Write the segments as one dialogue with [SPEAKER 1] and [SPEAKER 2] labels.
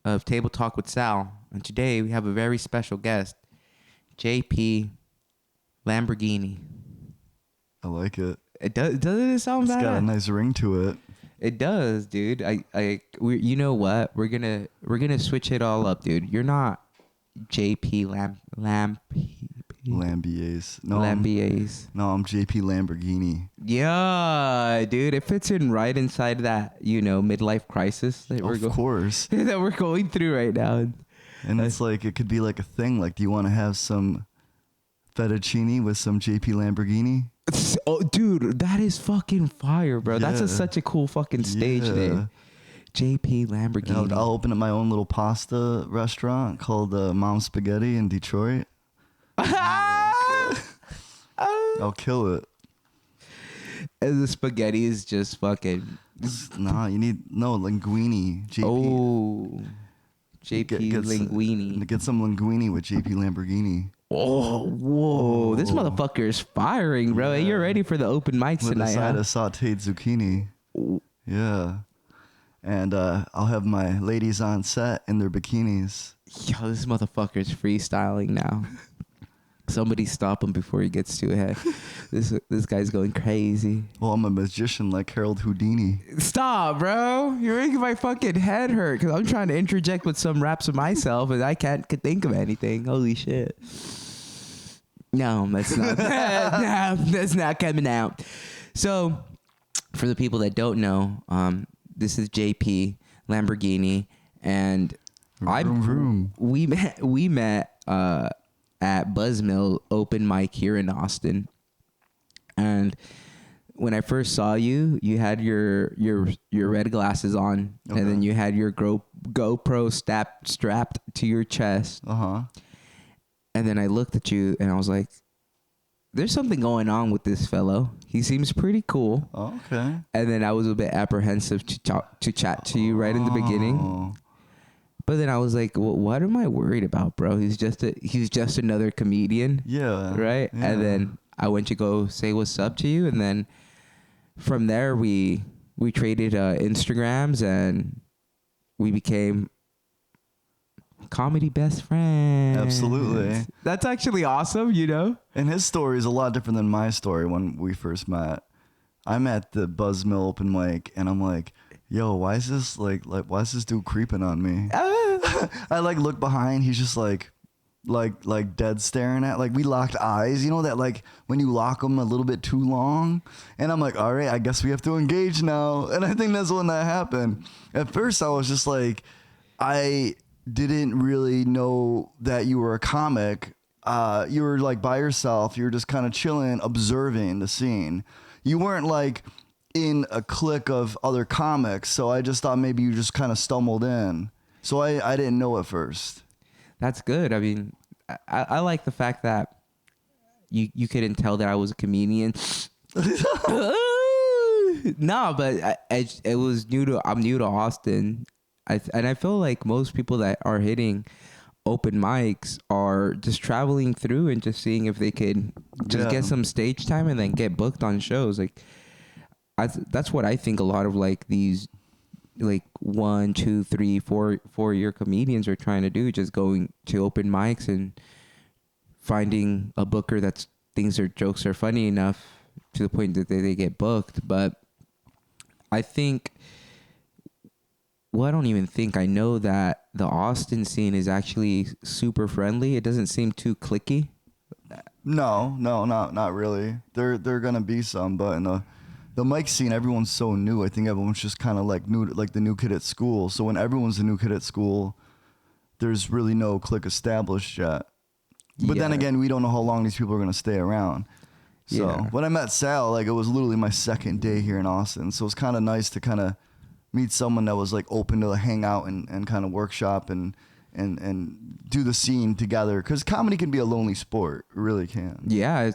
[SPEAKER 1] of Table Talk with Sal. And today we have a very special guest, JP Lamborghini.
[SPEAKER 2] I like it.
[SPEAKER 1] Doesn't it sound bad?
[SPEAKER 2] It's got a nice ring to it.
[SPEAKER 1] It does, dude. You know what? We're gonna switch it all up, dude. You're not JP
[SPEAKER 2] Lambiase. No,
[SPEAKER 1] Lambiase.
[SPEAKER 2] I'm JP Lamborghini.
[SPEAKER 1] Yeah, dude. It fits in right inside that, midlife crisis that
[SPEAKER 2] Of course.
[SPEAKER 1] that we're going through right now.
[SPEAKER 2] And it's like, it could be like a thing. Like, do you want to have some fettuccine with some JP Lamborghini?
[SPEAKER 1] Oh, dude, that is fucking fire, bro. That's
[SPEAKER 2] Yeah.
[SPEAKER 1] such a cool fucking stage name. JP Lamborghini.
[SPEAKER 2] I'll open up my own little pasta restaurant called Mom Spaghetti in Detroit. I'll kill it.
[SPEAKER 1] And the spaghetti is just fucking.
[SPEAKER 2] Nah, you need linguine. JP.
[SPEAKER 1] Oh, JP Linguini.
[SPEAKER 2] Get some linguine with JP Lamborghini.
[SPEAKER 1] Oh, whoa! This motherfucker is firing, bro.
[SPEAKER 2] Yeah.
[SPEAKER 1] Hey, you're ready for the open mics
[SPEAKER 2] With
[SPEAKER 1] tonight,
[SPEAKER 2] a side
[SPEAKER 1] huh?
[SPEAKER 2] of sauteed zucchini.
[SPEAKER 1] Ooh.
[SPEAKER 2] Yeah. And I'll have my ladies on set in their bikinis.
[SPEAKER 1] Yo, this motherfucker's freestyling now. Somebody stop him before he gets too ahead. This guy's going crazy.
[SPEAKER 2] Well, I'm a magician like Harold Houdini.
[SPEAKER 1] Stop, bro. You're making my fucking head hurt because I'm trying to interject with some raps of myself and I can't think of anything. Holy shit. No, that's not. No, that's not coming out. So, for the people that don't know, this is JP Lamborghini, and we met at Buzzmill open mic here in Austin, and when I first saw you, you had your red glasses on,
[SPEAKER 2] Okay.
[SPEAKER 1] and then you had your GoPro strapped to your chest. And then I looked at you and I was like, there's something going on with this fellow. He seems pretty cool.
[SPEAKER 2] Oh, okay.
[SPEAKER 1] And then I was a bit apprehensive to chat to you right in the beginning. But then I was like, well, what am I worried about, bro? He's just another comedian.
[SPEAKER 2] Yeah.
[SPEAKER 1] Right?
[SPEAKER 2] Yeah.
[SPEAKER 1] And then I went to go say what's up to you. And then from there, we traded Instagrams and we became comedy best friends.
[SPEAKER 2] Absolutely.
[SPEAKER 1] That's actually awesome,
[SPEAKER 2] And his story is a lot different than my story when we first met. I'm at the Buzzmill open mic and I'm like, yo, why is this why is this dude creeping on me? I look behind, he's just like dead staring at, we locked eyes, that when you lock them a little bit too long, and I'm like, all right, I guess we have to engage now. And I think that's when that happened. At first I was just like, I didn't really know that you were a comic. You were by yourself, you were just kind of chilling, observing the scene. You weren't in a clique of other comics, so I just thought maybe you just kind of stumbled in. So I didn't know at first.
[SPEAKER 1] That's good. I mean, I like the fact that you couldn't tell that I was a comedian. No, but it was I'm new to Austin. And I feel like most people that are hitting open mics are just traveling through and just seeing if they could just get some stage time and then get booked on shows. That's what I think a lot of these 1, 2, 3, 4 year comedians are trying to do, just going to open mics and finding a booker that thinks their jokes are funny enough to the point that they get booked. But I think, well, I don't even think, I know that the Austin scene is actually super friendly. It doesn't seem too cliquey.
[SPEAKER 2] No, not really. There gonna be some, but in the mic scene, everyone's so new. I think everyone's just kind of new, like the new kid at school. So when everyone's the new kid at school, there's really no clique established yet. But then again, we don't know how long these people are gonna stay around. So when I met Sal, it was literally my second day here in Austin. So it's kind of nice to kind of meet someone that was open to hang out and kind of workshop and do the scene together. Because comedy can be a lonely sport. It really can.
[SPEAKER 1] Yeah,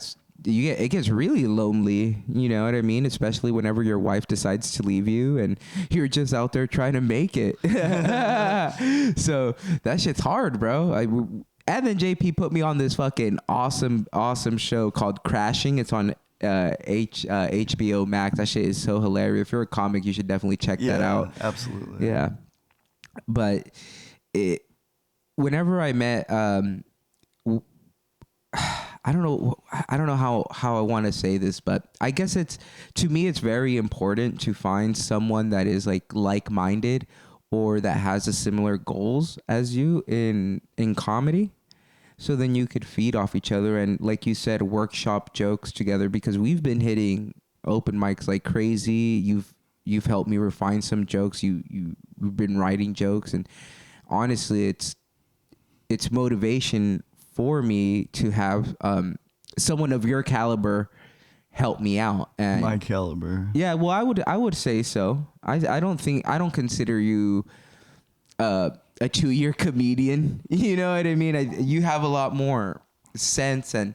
[SPEAKER 1] it gets really lonely, you know what I mean? Especially whenever your wife decides to leave you and you're just out there trying to make it. So that shit's hard, bro. And then JP put me on this fucking awesome show called Crashing. It's on HBO Max. That shit is so hilarious. If you're a comic, you should definitely check that out.
[SPEAKER 2] Absolutely.
[SPEAKER 1] Yeah. But it whenever I met w- I don't know how I want to say this, but I guess it's to me it's very important to find someone that is like-minded or that has a similar goals as you in comedy. So then you could feed off each other and, like you said, workshop jokes together, because we've been hitting open mics like crazy. You've helped me refine some jokes. You've been writing jokes, and honestly, it's motivation for me to have someone of your caliber help me out.
[SPEAKER 2] My
[SPEAKER 1] And
[SPEAKER 2] caliber.
[SPEAKER 1] yeah, well, I would say so. I don't consider you a 2-year comedian. You know what I mean? You have a lot more sense and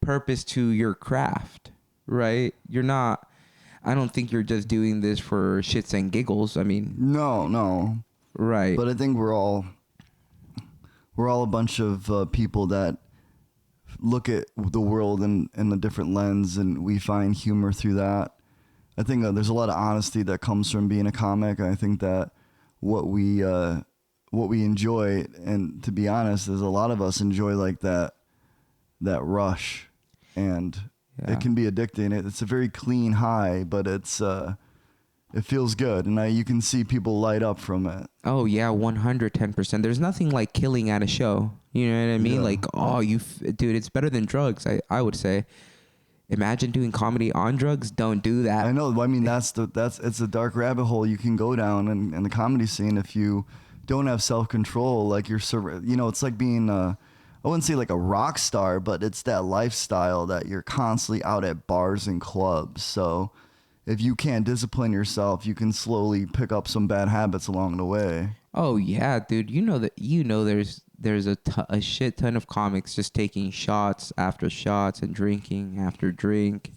[SPEAKER 1] purpose to your craft, right? You're not. I don't think you're just doing this for shits and giggles. I mean,
[SPEAKER 2] No, no.
[SPEAKER 1] right?
[SPEAKER 2] But I think we're all a bunch of people that look at the world in a different lens, and we find humor through that. I think there's a lot of honesty that comes from being a comic. And I think that what we enjoy, and to be honest, is a lot of us enjoy like that rush, and
[SPEAKER 1] Yeah.
[SPEAKER 2] it can be addicting. It's a very clean high, but it feels good, and you can see people light up from it.
[SPEAKER 1] Oh yeah, 110%. There's nothing like killing at a show. You know what I mean?
[SPEAKER 2] Yeah.
[SPEAKER 1] Like, dude, it's better than drugs. I would say. Imagine doing comedy on drugs. Don't do that.
[SPEAKER 2] I know. I mean, it's a dark rabbit hole you can go down in the comedy scene if you don't have self control. Like it's like being I wouldn't say like a rock star, but it's that lifestyle that you're constantly out at bars and clubs. So if you can't discipline yourself, you can slowly pick up some bad habits along the way.
[SPEAKER 1] Oh yeah, dude. There's a shit ton of comics just taking shots after shots and drinking after drink,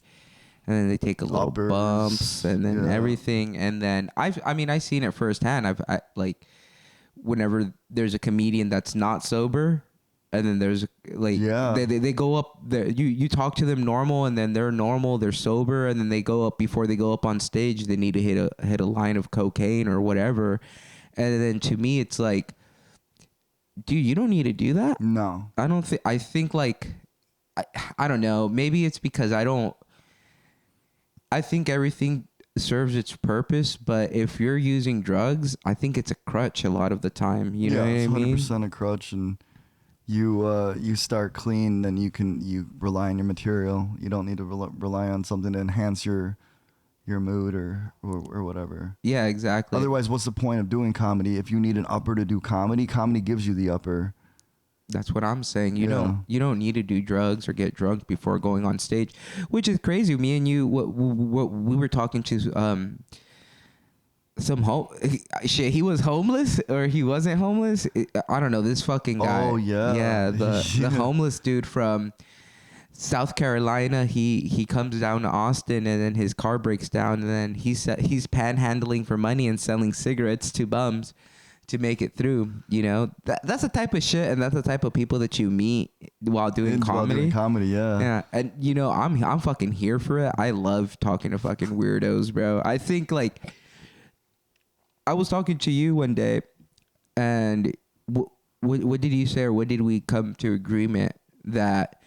[SPEAKER 1] and then they take a little
[SPEAKER 2] Uppers,
[SPEAKER 1] bumps and then
[SPEAKER 2] yeah.
[SPEAKER 1] everything, and then I seen it firsthand. Like whenever there's a comedian that's not sober, and then there's like
[SPEAKER 2] Yeah.
[SPEAKER 1] they go up there. You talk to them normal, and then they're normal, they're sober, and then they go up before they go up on stage. They need to hit a line of cocaine or whatever, and then to me it's like, dude, you don't need to do that.
[SPEAKER 2] No.
[SPEAKER 1] I think like I don't know. Maybe it's because I think everything serves its purpose, but if you're using drugs, I think it's a crutch a lot of the time. You know what
[SPEAKER 2] it's
[SPEAKER 1] I mean?
[SPEAKER 2] 100% a crutch, and you start clean, then you rely on your material. You don't need to rely on something to enhance your mood or whatever.
[SPEAKER 1] Yeah, exactly.
[SPEAKER 2] Otherwise, what's the point of doing comedy? If you need an upper to do comedy, comedy gives you the upper.
[SPEAKER 1] That's what I'm saying.
[SPEAKER 2] Yeah.
[SPEAKER 1] You don't need to do drugs or get drunk before going on stage, which is crazy. Me and you, what we were talking to some shit. He was homeless or he wasn't homeless. I don't know. This fucking guy.
[SPEAKER 2] Oh, yeah.
[SPEAKER 1] Yeah, the
[SPEAKER 2] Yeah.
[SPEAKER 1] homeless dude from South Carolina. He comes down to Austin, and then his car breaks down, and then he's panhandling for money and selling cigarettes to bums to make it through. You know, that's the type of shit, and that's the type of people that you meet while doing
[SPEAKER 2] While
[SPEAKER 1] comedy.
[SPEAKER 2] doing comedy, yeah.
[SPEAKER 1] Yeah, and I'm fucking here for it. I love talking to fucking weirdos, bro. I think like I was talking to you one day, and what did you say, or what did we come to agreement that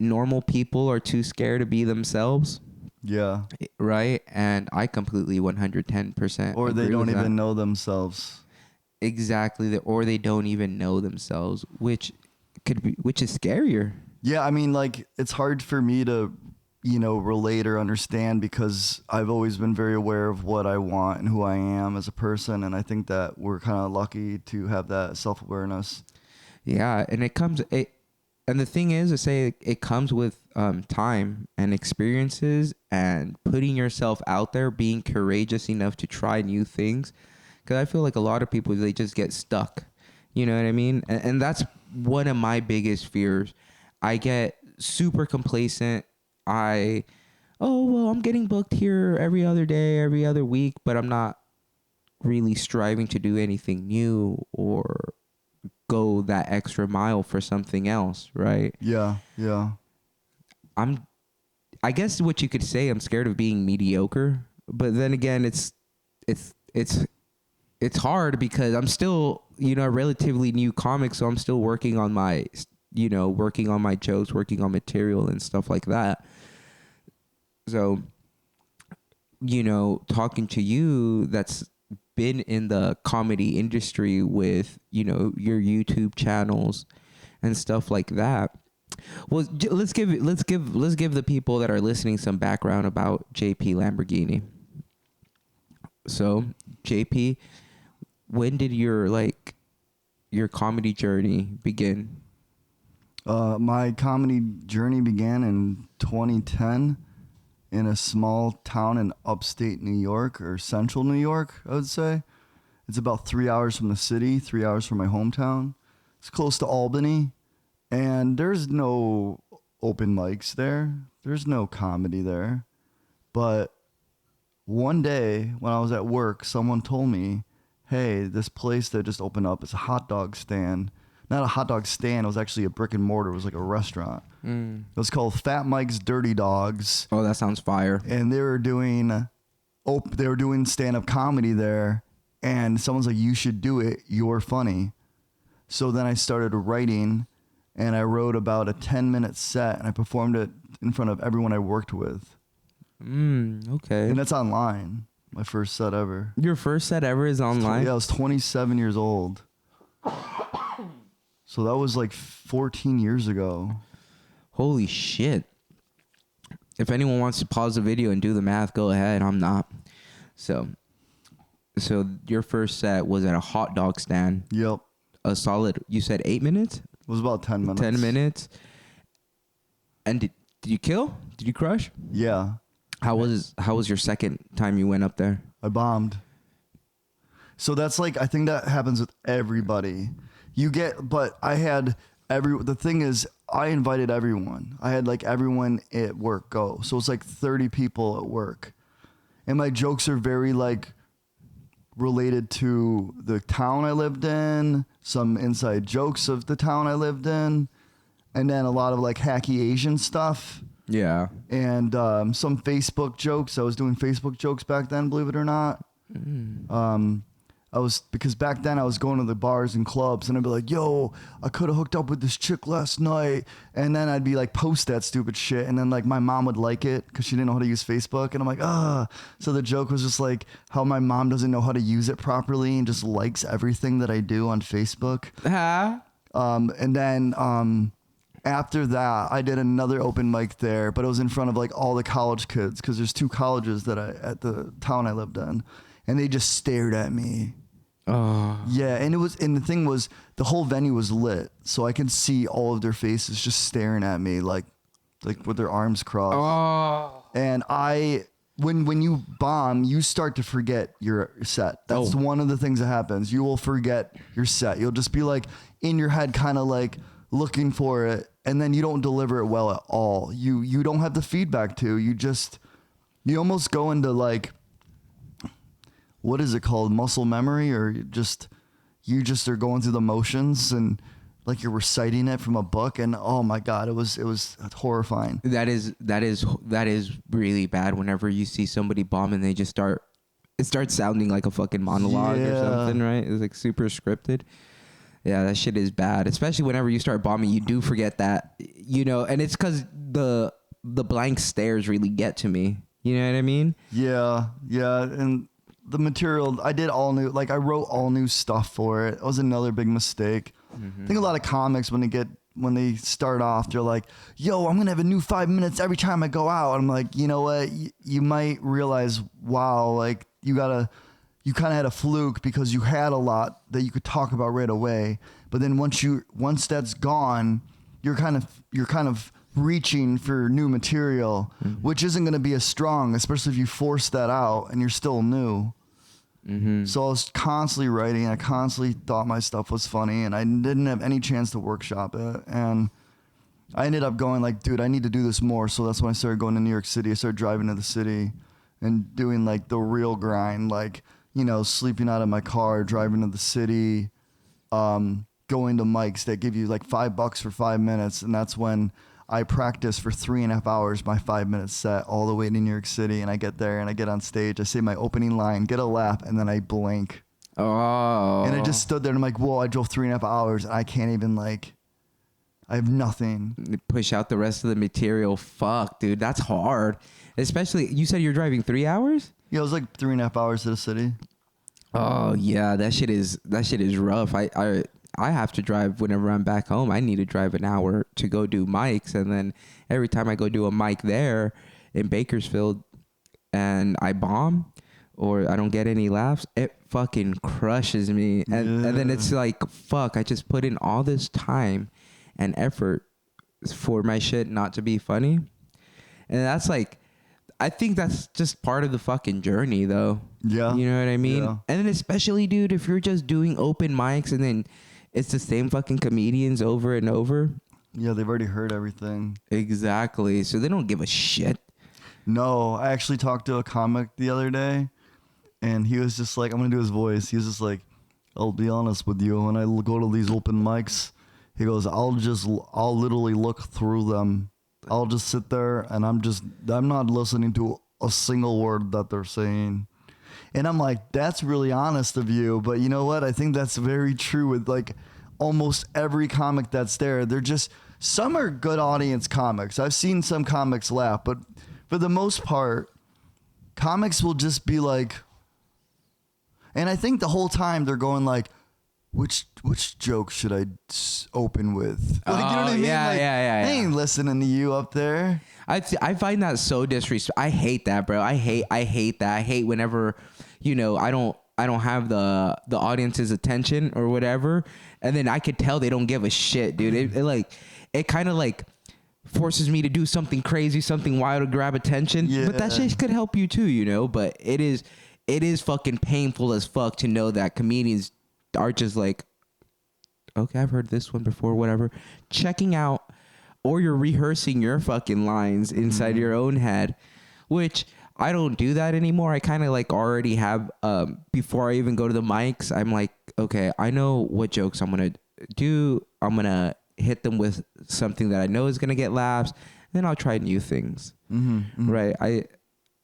[SPEAKER 1] normal people are too scared to be themselves?
[SPEAKER 2] Yeah.
[SPEAKER 1] Right? And I completely 110%
[SPEAKER 2] Or they
[SPEAKER 1] agree
[SPEAKER 2] don't
[SPEAKER 1] with
[SPEAKER 2] even
[SPEAKER 1] that.
[SPEAKER 2] know themselves.
[SPEAKER 1] Exactly, or they don't even know themselves, which is scarier.
[SPEAKER 2] Yeah, I mean, like, it's hard for me to, relate or understand, because I've always been very aware of what I want and who I am as a person. And I think that we're kind of lucky to have that self-awareness.
[SPEAKER 1] Yeah, and and the thing is, I say it comes with time and experiences and putting yourself out there, being courageous enough to try new things. Because I feel like a lot of people, they just get stuck. You know what I mean? And that's one of my biggest fears. I get super complacent. Oh, well, I'm getting booked here every other day, every other week, but I'm not really striving to do anything new or go that extra mile for something else, right?
[SPEAKER 2] Yeah, yeah.
[SPEAKER 1] I guess what you could say, I'm scared of being mediocre, but then again, it's it's hard because I'm still, a relatively new comic, so I'm still working on my, working on my jokes, working on material and stuff like that. So, talking to you that's been in the comedy industry with, your YouTube channels and stuff like that. Well, let's give the people that are listening some background about JP Lamborghini. So, JP, when did your comedy journey begin?
[SPEAKER 2] My comedy journey began in 2010 in a small town in upstate New York, or central New York, I would say. It's about 3 hours from the city, 3 hours from my hometown. It's close to Albany, and there's no open mics there. There's no comedy there. But one day when I was at work, someone told me, hey, this place that just opened up is a hot dog stand. Not a hot dog stand, it was actually a brick and mortar. It was like a restaurant. It was called Fat Mike's Dirty Dogs.
[SPEAKER 1] Oh, that sounds fire.
[SPEAKER 2] And they were doing stand-up comedy there. And someone's like, you should do it. You're funny. So then I started writing, and I wrote about a 10-minute set, and I performed it in front of everyone I worked with.
[SPEAKER 1] Okay.
[SPEAKER 2] And that's online. My first set ever.
[SPEAKER 1] Your first set ever is online?
[SPEAKER 2] Yeah, I was 27 years old. So that was like 14 years ago.
[SPEAKER 1] Holy shit. If anyone wants to pause the video and do the math, go ahead. I'm not. So your first set was at a hot dog stand.
[SPEAKER 2] Yep.
[SPEAKER 1] A solid, you said 8 minutes?
[SPEAKER 2] It was about 10 minutes.
[SPEAKER 1] 10 minutes. And did you kill? Did you crush?
[SPEAKER 2] Yeah.
[SPEAKER 1] How was your second time you went up there?
[SPEAKER 2] I bombed. So that's like, I think that happens with everybody. But I had the thing is, I invited everyone. I had like everyone at work go. So it's like 30 people at work. And my jokes are very like related to the town I lived in, some inside jokes of the town I lived in, and then a lot of like hacky Asian stuff.
[SPEAKER 1] Yeah.
[SPEAKER 2] And some Facebook jokes. I was doing Facebook jokes back then, believe it or not. Because back then I was going to the bars and clubs, and I'd be like, yo, I could have hooked up with this chick last night. And then I'd be like, post that stupid shit. And then like my mom would like it because she didn't know how to use Facebook. And I'm like, So the joke was just like how my mom doesn't know how to use it properly and just likes everything that I do on Facebook. And then after that, I did another open mic there, but it was in front of like all the college kids, because there's 2 colleges at the town I lived in, and they just stared at me.
[SPEAKER 1] Oh.
[SPEAKER 2] Yeah, and the thing was, the whole venue was lit, so I could see all of their faces just staring at me, like with their arms crossed.
[SPEAKER 1] Oh.
[SPEAKER 2] And when you bomb, you start to forget your set. That's one of the things that happens. You will forget your set. You'll just be like in your head, kind of like looking for it, and then you don't deliver it well at all. You don't have the feedback to. You almost go into like, what is it called? Muscle memory, or you just are going through the motions and like you're reciting it from a book. And oh my God, it was horrifying.
[SPEAKER 1] That is really bad whenever you see somebody bomb and it starts sounding like a fucking monologue or something, right? It's like super scripted. Yeah, that shit is bad. Especially whenever you start bombing, you do forget that, and it's because the blank stares really get to me. You know what I mean? Yeah.
[SPEAKER 2] And the material, I did all new, like I wrote all new stuff for it. It was another big mistake. I think a lot of comics, when they start off, they're like, yo, I'm going to have a new 5 minutes every time I go out. I'm like, you know what? You might realize, wow, like you kind of had a fluke because you had a lot that you could talk about right away. But then once that's gone, you're kind of reaching for new material, which isn't going to be as strong, especially if you force that out and you're still new. So I was constantly writing. I constantly thought my stuff was funny, and I didn't have any chance to workshop it. And I ended up going like, dude, I need to do this more. So that's when I started going to New York City. I started driving to the city and doing like the real grind, like, sleeping out of my car, driving to the city, going to mics that give you like $5 for 5 minutes. And that's when I practice for 3.5 hours my 5-minute set all the way to New York City, and I get there and I get on stage. I say my opening line, get a laugh, and then I blank.
[SPEAKER 1] Oh.
[SPEAKER 2] And I just stood there and I'm like, whoa, I drove 3.5 hours and I can't even like, I have nothing.
[SPEAKER 1] Push out the rest of the material. Fuck, dude, that's hard. Especially, you said you're driving 3 hours?
[SPEAKER 2] Yeah, it was like 3.5 hours to the city.
[SPEAKER 1] Oh yeah, that shit is rough. I have to drive whenever I'm back home. I need to drive an hour to go do mics, and then every time I go do a mic there in Bakersfield, and I bomb or I don't get any laughs, it fucking crushes me. And then it's like, fuck, I just put in all this time and effort for my shit not to be funny. And that's like, I think that's just part of the fucking journey, though.
[SPEAKER 2] Yeah.
[SPEAKER 1] You know what I mean?
[SPEAKER 2] Yeah.
[SPEAKER 1] And then especially, dude, if you're just doing open mics and then it's the same fucking comedians over and over.
[SPEAKER 2] Yeah, they've already heard everything.
[SPEAKER 1] Exactly. So they don't give a shit.
[SPEAKER 2] No, I actually talked to a comic the other day, and he was just like, I'm going to do his voice. He was just like, I'll be honest with you. When I go to these open mics, he goes, I'll literally look through them. I'll just sit there and I'm not listening to a single word that they're saying. And I'm like, that's really honest of you. But you know what? I think that's very true with like almost every comic that's there. They're just, some are good audience comics. I've seen some comics laugh, but for the most part, comics will just be like, and I think the whole time they're going like, which joke should I open with? Like, you know what I mean?
[SPEAKER 1] Yeah,
[SPEAKER 2] like,
[SPEAKER 1] yeah.
[SPEAKER 2] They ain't listening to you up there.
[SPEAKER 1] I find that so disrespectful. I hate that, bro. I hate that. I hate whenever, you know, I don't have the audience's attention or whatever, and then I could tell they don't give a shit, dude. It kind of like forces me to do something crazy, something wild to grab attention.
[SPEAKER 2] Yeah.
[SPEAKER 1] But that shit could help you too, you know. But it is fucking painful as fuck to know that comedians are just like, okay, I've heard this one before, whatever. Checking out, or you're rehearsing your fucking lines inside your own head, which I don't do that anymore. I kind of like already have, before I even go to the mics, I'm like, okay, I know what jokes I'm going to do. I'm going to hit them with something that I know is going to get laughs. Then I'll try new things. Right.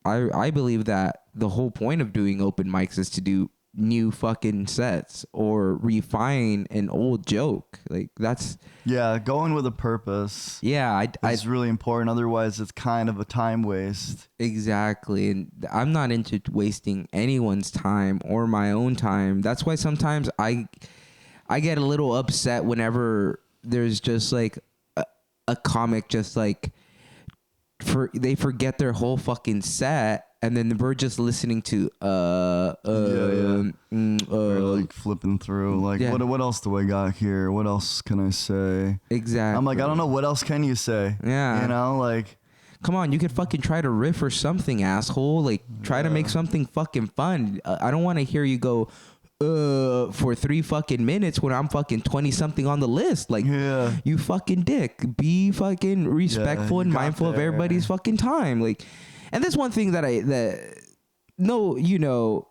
[SPEAKER 1] I believe that the whole point of doing open mics is to do new fucking sets or refine an old joke. Like that's,
[SPEAKER 2] yeah, going with a purpose.
[SPEAKER 1] Yeah,
[SPEAKER 2] is really important. Otherwise, it's kind of a time waste.
[SPEAKER 1] Exactly. And I'm not into wasting anyone's time or my own time. That's why sometimes I get a little upset whenever there's just like a comic just like they forget their whole fucking set, and then we're just listening to
[SPEAKER 2] Or like flipping through like, what else do I got here? What else can I say?
[SPEAKER 1] Exactly.
[SPEAKER 2] I'm like, I don't know, what else can you say?
[SPEAKER 1] Yeah,
[SPEAKER 2] you know, like,
[SPEAKER 1] come on, you could fucking try to riff or something, asshole. Like, try to make something fucking fun. I don't want to hear you go for 3 fucking minutes when I'm fucking 20 something on the list. Like, you fucking dick. Be fucking respectful and mindful of everybody's fucking time. Like, and that's one thing no, you know,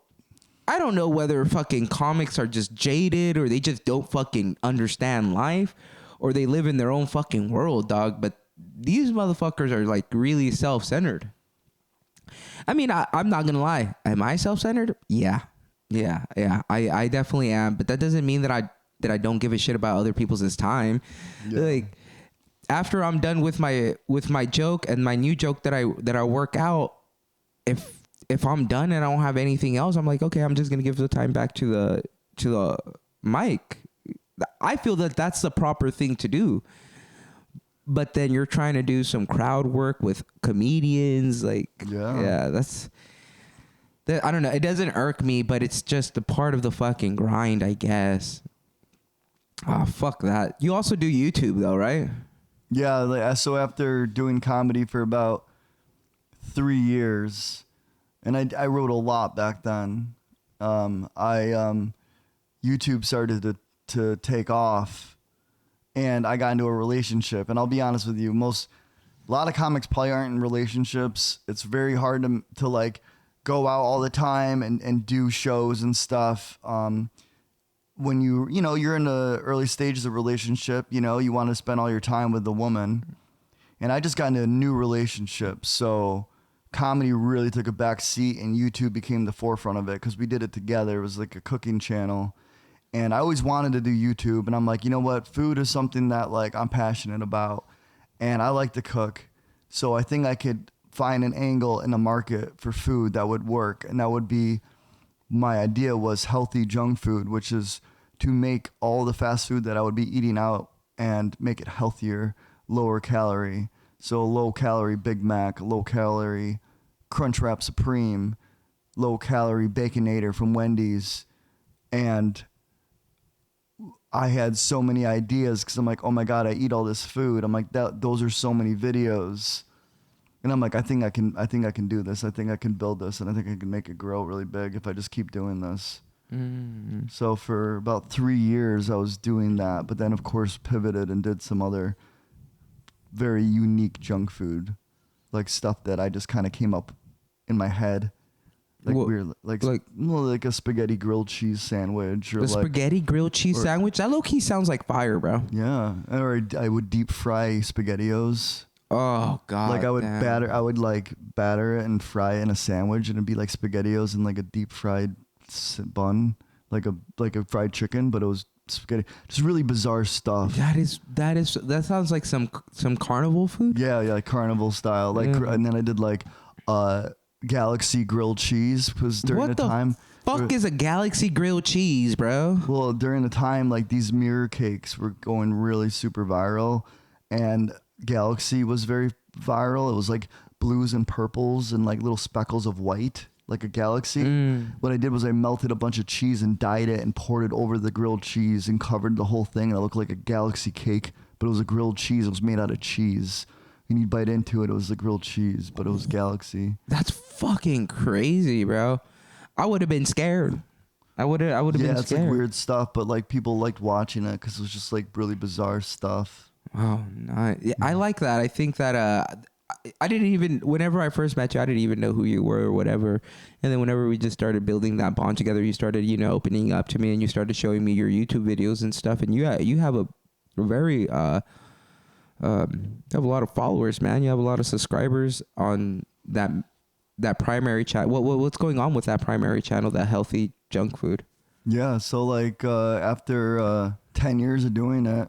[SPEAKER 1] I don't know whether fucking comics are just jaded or they just don't fucking understand life or they live in their own fucking world, dog. But these motherfuckers are like really self-centered. I mean, I'm not gonna lie. Am I self-centered? Yeah. I definitely am. But that doesn't mean that I don't give a shit about other people's time. Yeah. Like, after I'm done with my joke and my new joke that I work out, if I'm done and I don't have anything else, I'm like, okay, I'm just gonna give the time back to the mic. I feel that that's the proper thing to do. But then you're trying to do some crowd work with comedians, like, that's that. I don't know. It doesn't irk me, but it's just a part of the fucking grind, I guess. Oh, fuck that. You also do YouTube though, right?
[SPEAKER 2] Yeah. Like, so after doing comedy for about 3 years, and I wrote a lot back then, YouTube started to take off, and I got into a relationship. And I'll be honest with you, a lot of comics probably aren't in relationships. It's very hard to like go out all the time and do shows and stuff. When you're in the early stages of relationship, you know, you want to spend all your time with the woman. And I just got into a new relationship. So comedy really took a back seat and YouTube became the forefront of it because we did it together. It was like a cooking channel. And I always wanted to do YouTube. And I'm like, you know what? Food is something that like I'm passionate about. And I like to cook. So I think I could find an angle in the market for food that would work. And that would be, my idea was healthy junk food, which is to make all the fast food that I would be eating out and make it healthier, lower calorie. So low calorie Big Mac, low calorie Crunchwrap Supreme, low calorie Baconator from Wendy's. And I had so many ideas because I'm like, oh my God, I eat all this food. I'm like, those are so many videos. And I'm like, I think I can do this. I think I can build this, and I think I can make it grow really big if I just keep doing this.
[SPEAKER 1] Mm.
[SPEAKER 2] So for about 3 years, I was doing that, but then of course pivoted and did some other very unique junk food, like stuff that I just kind of came up in my head, like
[SPEAKER 1] What,
[SPEAKER 2] weird, like a spaghetti grilled cheese sandwich, or
[SPEAKER 1] the
[SPEAKER 2] like
[SPEAKER 1] spaghetti grilled cheese sandwich? That low key sounds like fire, bro.
[SPEAKER 2] yeah, or I would deep fry SpaghettiOs.
[SPEAKER 1] Oh God.
[SPEAKER 2] Like
[SPEAKER 1] damn.
[SPEAKER 2] I would like batter it and fry it in a sandwich, and it'd be like SpaghettiOs in like a deep fried bun, like a fried chicken, but it was spaghetti. Just really bizarre stuff.
[SPEAKER 1] That sounds like some carnival food.
[SPEAKER 2] Yeah, like carnival style. Like,
[SPEAKER 1] Yeah.
[SPEAKER 2] and then I did like Galaxy grilled cheese because during
[SPEAKER 1] What
[SPEAKER 2] the time.
[SPEAKER 1] fuck is a Galaxy grilled cheese, bro?
[SPEAKER 2] Well, during the time, like these mirror cakes were going really super viral, and Galaxy was very viral. It was like blues and purples and like little speckles of white, like a galaxy. What I did was I melted a bunch of cheese and dyed it and poured it over the grilled cheese and covered the whole thing, and it looked like a Galaxy cake, but it was a grilled cheese. It was made out of cheese. And you bite into it, it was a grilled cheese, but it was Galaxy.
[SPEAKER 1] That's fucking crazy, bro. I would have been scared. I would have been
[SPEAKER 2] Yeah, it's
[SPEAKER 1] scared.
[SPEAKER 2] like weird stuff, but like people liked watching it because it was just like really bizarre stuff.
[SPEAKER 1] Oh, nice. Yeah, I like that. I think that I didn't even, whenever I first met you, I didn't even know who you were or whatever. And then whenever we just started building that bond together, you started, opening up to me, and you started showing me your YouTube videos and stuff. And you have a very you have a lot of followers, man. You have a lot of subscribers on that primary channel. What's going on with that primary channel, that healthy junk food?
[SPEAKER 2] Yeah, so like after 10 years of doing it,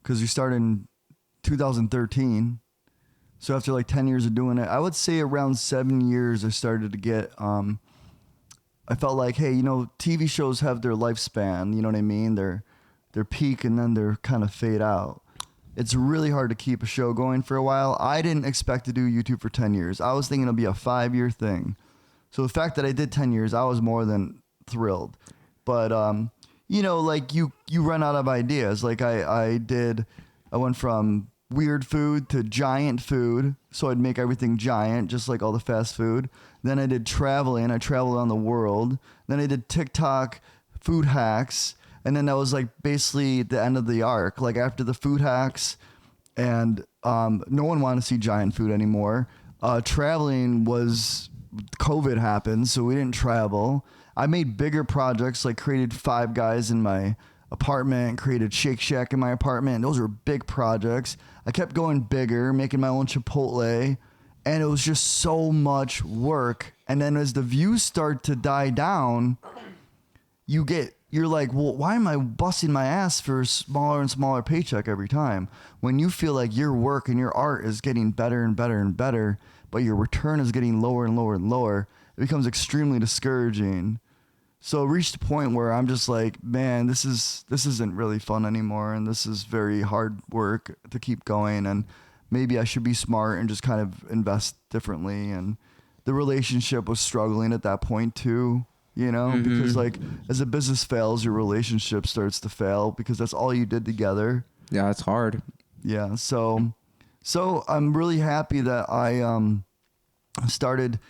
[SPEAKER 2] because you started in 2013. So after like 10 years of doing it, I would say around 7 years, I started to get, I felt like, hey, TV shows have their lifespan, you know what I mean? Their peak, and then they're kind of fade out. It's really hard to keep a show going for a while. I didn't expect to do YouTube for 10 years. I was thinking it'll be a 5-year thing. So the fact that I did 10 years, I was more than thrilled. But, like you run out of ideas. Like I went from weird food to giant food. So I'd make everything giant, just like all the fast food. Then I did traveling. I traveled around the world. Then I did TikTok food hacks. And then that was like basically the end of the arc. Like after the food hacks, and no one wanted to see giant food anymore. Traveling was, COVID happened, so we didn't travel. I made bigger projects, like created Five Guys in my apartment, created Shake Shack in my apartment. Those were big projects. I kept going bigger, making my own Chipotle, and it was just so much work. And then as the views start to die down, you're like, well, why am I busting my ass for a smaller and smaller paycheck every time? When you feel like your work and your art is getting better and better and better, but your return is getting lower and lower and lower, it becomes extremely discouraging. So it reached a point where I'm just like, man, this isn't really fun anymore, and this is very hard work to keep going, and maybe I should be smart and just kind of invest differently. And the relationship was struggling at that point too. Because like as a business fails, your relationship starts to fail because that's all you did together.
[SPEAKER 1] Yeah, it's hard.
[SPEAKER 2] Yeah. So I'm really happy that I started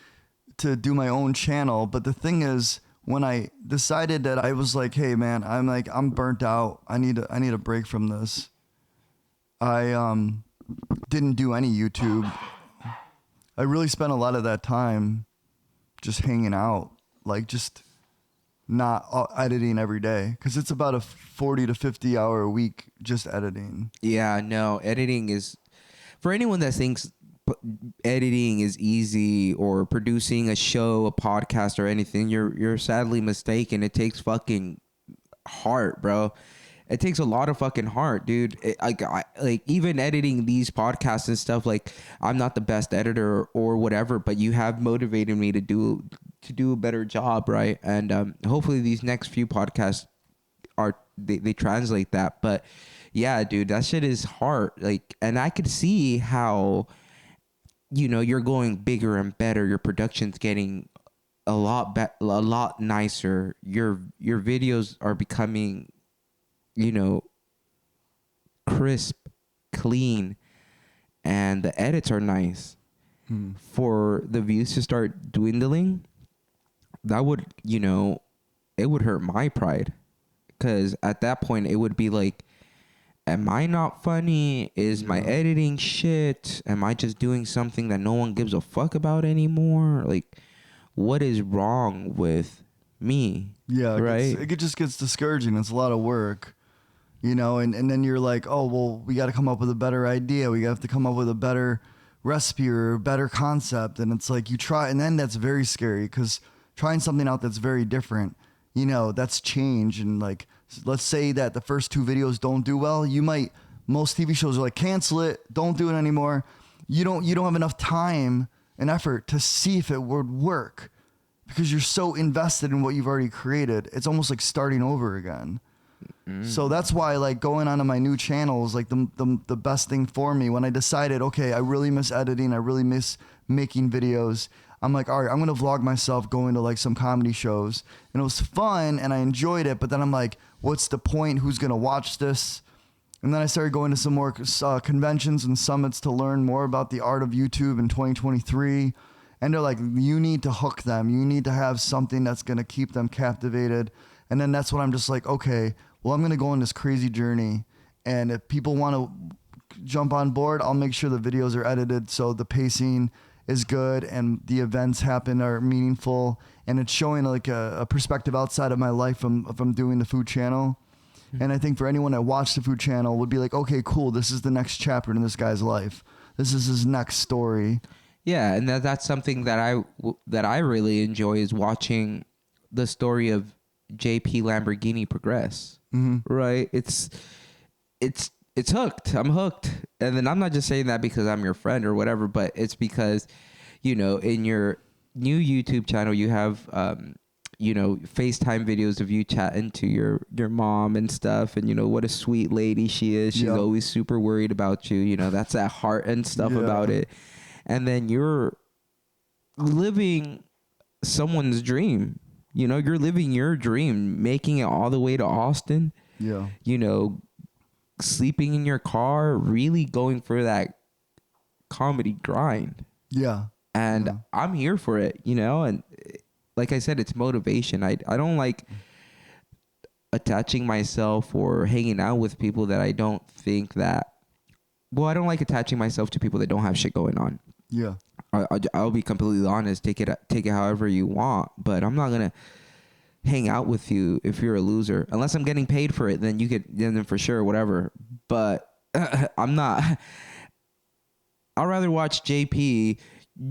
[SPEAKER 2] to do my own channel. But the thing is, when I decided that, I was like, hey man, I'm burnt out. I need a break from this. I didn't do any YouTube. I really spent a lot of that time just hanging out. Like just not editing every day, because it's about a 40 to 50 hour a week just editing.
[SPEAKER 1] Yeah, no, editing is, for anyone that thinks editing is easy or producing a show, a podcast, or anything. You're sadly mistaken. It takes fucking heart, bro. It takes a lot of fucking heart, dude. Like even editing these podcasts and stuff. Like I'm not the best editor or whatever, but you have motivated me to do a better job, right? And hopefully these next few podcasts they translate that. But yeah, dude, that shit is hard. Like, and I could see how, you're going bigger and better. Your production's getting a lot nicer. Your videos are becoming, you know, crisp, clean, and the edits are nice. For the views to start dwindling, that would, it would hurt my pride. Because at that point, it would be like, am I not funny? Is my editing shit? Am I just doing something that no one gives a fuck about anymore? Like, what is wrong with me?
[SPEAKER 2] Yeah,
[SPEAKER 1] Right?
[SPEAKER 2] it just gets discouraging. It's a lot of work, and then you're like, oh, well, we got to come up with a better idea. We have to come up with a better recipe or a better concept. And it's like you try, and then that's very scary because trying something out that's very different, that's change. And like, let's say that the first 2 videos don't do well. Most TV shows are like, cancel it, don't do it anymore. You don't have enough time and effort to see if it would work because you're so invested in what you've already created. It's almost like starting over again. So that's why, like, going onto my new channel is like the best thing for me. When I decided, okay, I really miss editing, I really miss making videos, I'm like, all right, I'm gonna vlog myself going to like some comedy shows, and it was fun and I enjoyed it. But then I'm like, what's the point? Who's gonna watch this? And then I started going to some more conventions and summits to learn more about the art of YouTube in 2023. And they're like, you need to hook them. You need to have something that's going to keep them captivated. And then that's when I'm just like, okay, well, I'm going to go on this crazy journey. And if people want to jump on board, I'll make sure the videos are edited so the pacing is good and the events are meaningful. And it's showing like a perspective outside of my life from doing the food channel. And I think for anyone that watched the food channel would be like, okay, cool. This is the next chapter in this guy's life. This is his next story.
[SPEAKER 1] Yeah, and that's something that I really enjoy is watching the story of JP Lamborghini progress. Right? It's hooked. I'm hooked. And then I'm not just saying that because I'm your friend or whatever, but it's because, in your new YouTube channel, you have FaceTime videos of you chatting to your mom and stuff, and what a sweet lady she is. She's always super worried about you. That's that heart and stuff about it. And then you're living someone's dream. You're living your dream, making it all the way to Austin.
[SPEAKER 2] Yeah.
[SPEAKER 1] Sleeping in your car, really going for that comedy grind.
[SPEAKER 2] Yeah.
[SPEAKER 1] And I'm here for it, and like I said, it's motivation. I don't like attaching myself or hanging out with people that I don't think that. Well, I don't like attaching myself to people that don't have shit going on.
[SPEAKER 2] Yeah.
[SPEAKER 1] I'll be completely honest. Take it however you want, but I'm not gonna hang out with you if you're a loser. Unless I'm getting paid for it, then then for sure, whatever. But I'm not. I'd rather watch JP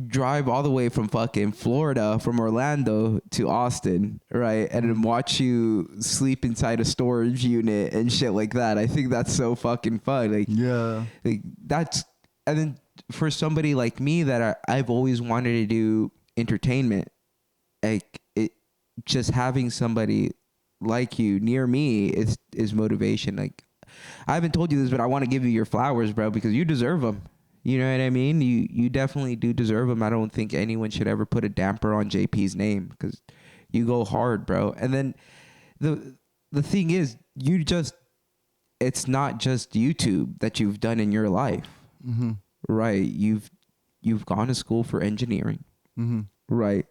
[SPEAKER 1] drive all the way from fucking Florida, from Orlando to Austin, right? And then watch you sleep inside a storage unit and shit like that. I think that's so fucking fun. Like that's, and then for somebody like me that I've always wanted to do entertainment, like just having somebody like you near me is motivation. Like, I haven't told you this, but I want to give you your flowers, bro, because you deserve them. You know what I mean? You definitely do deserve them. I don't think anyone should ever put a damper on JP's name because you go hard, bro. And then the thing is, it's not just YouTube that you've done in your life, right? You've gone to school for engineering, right?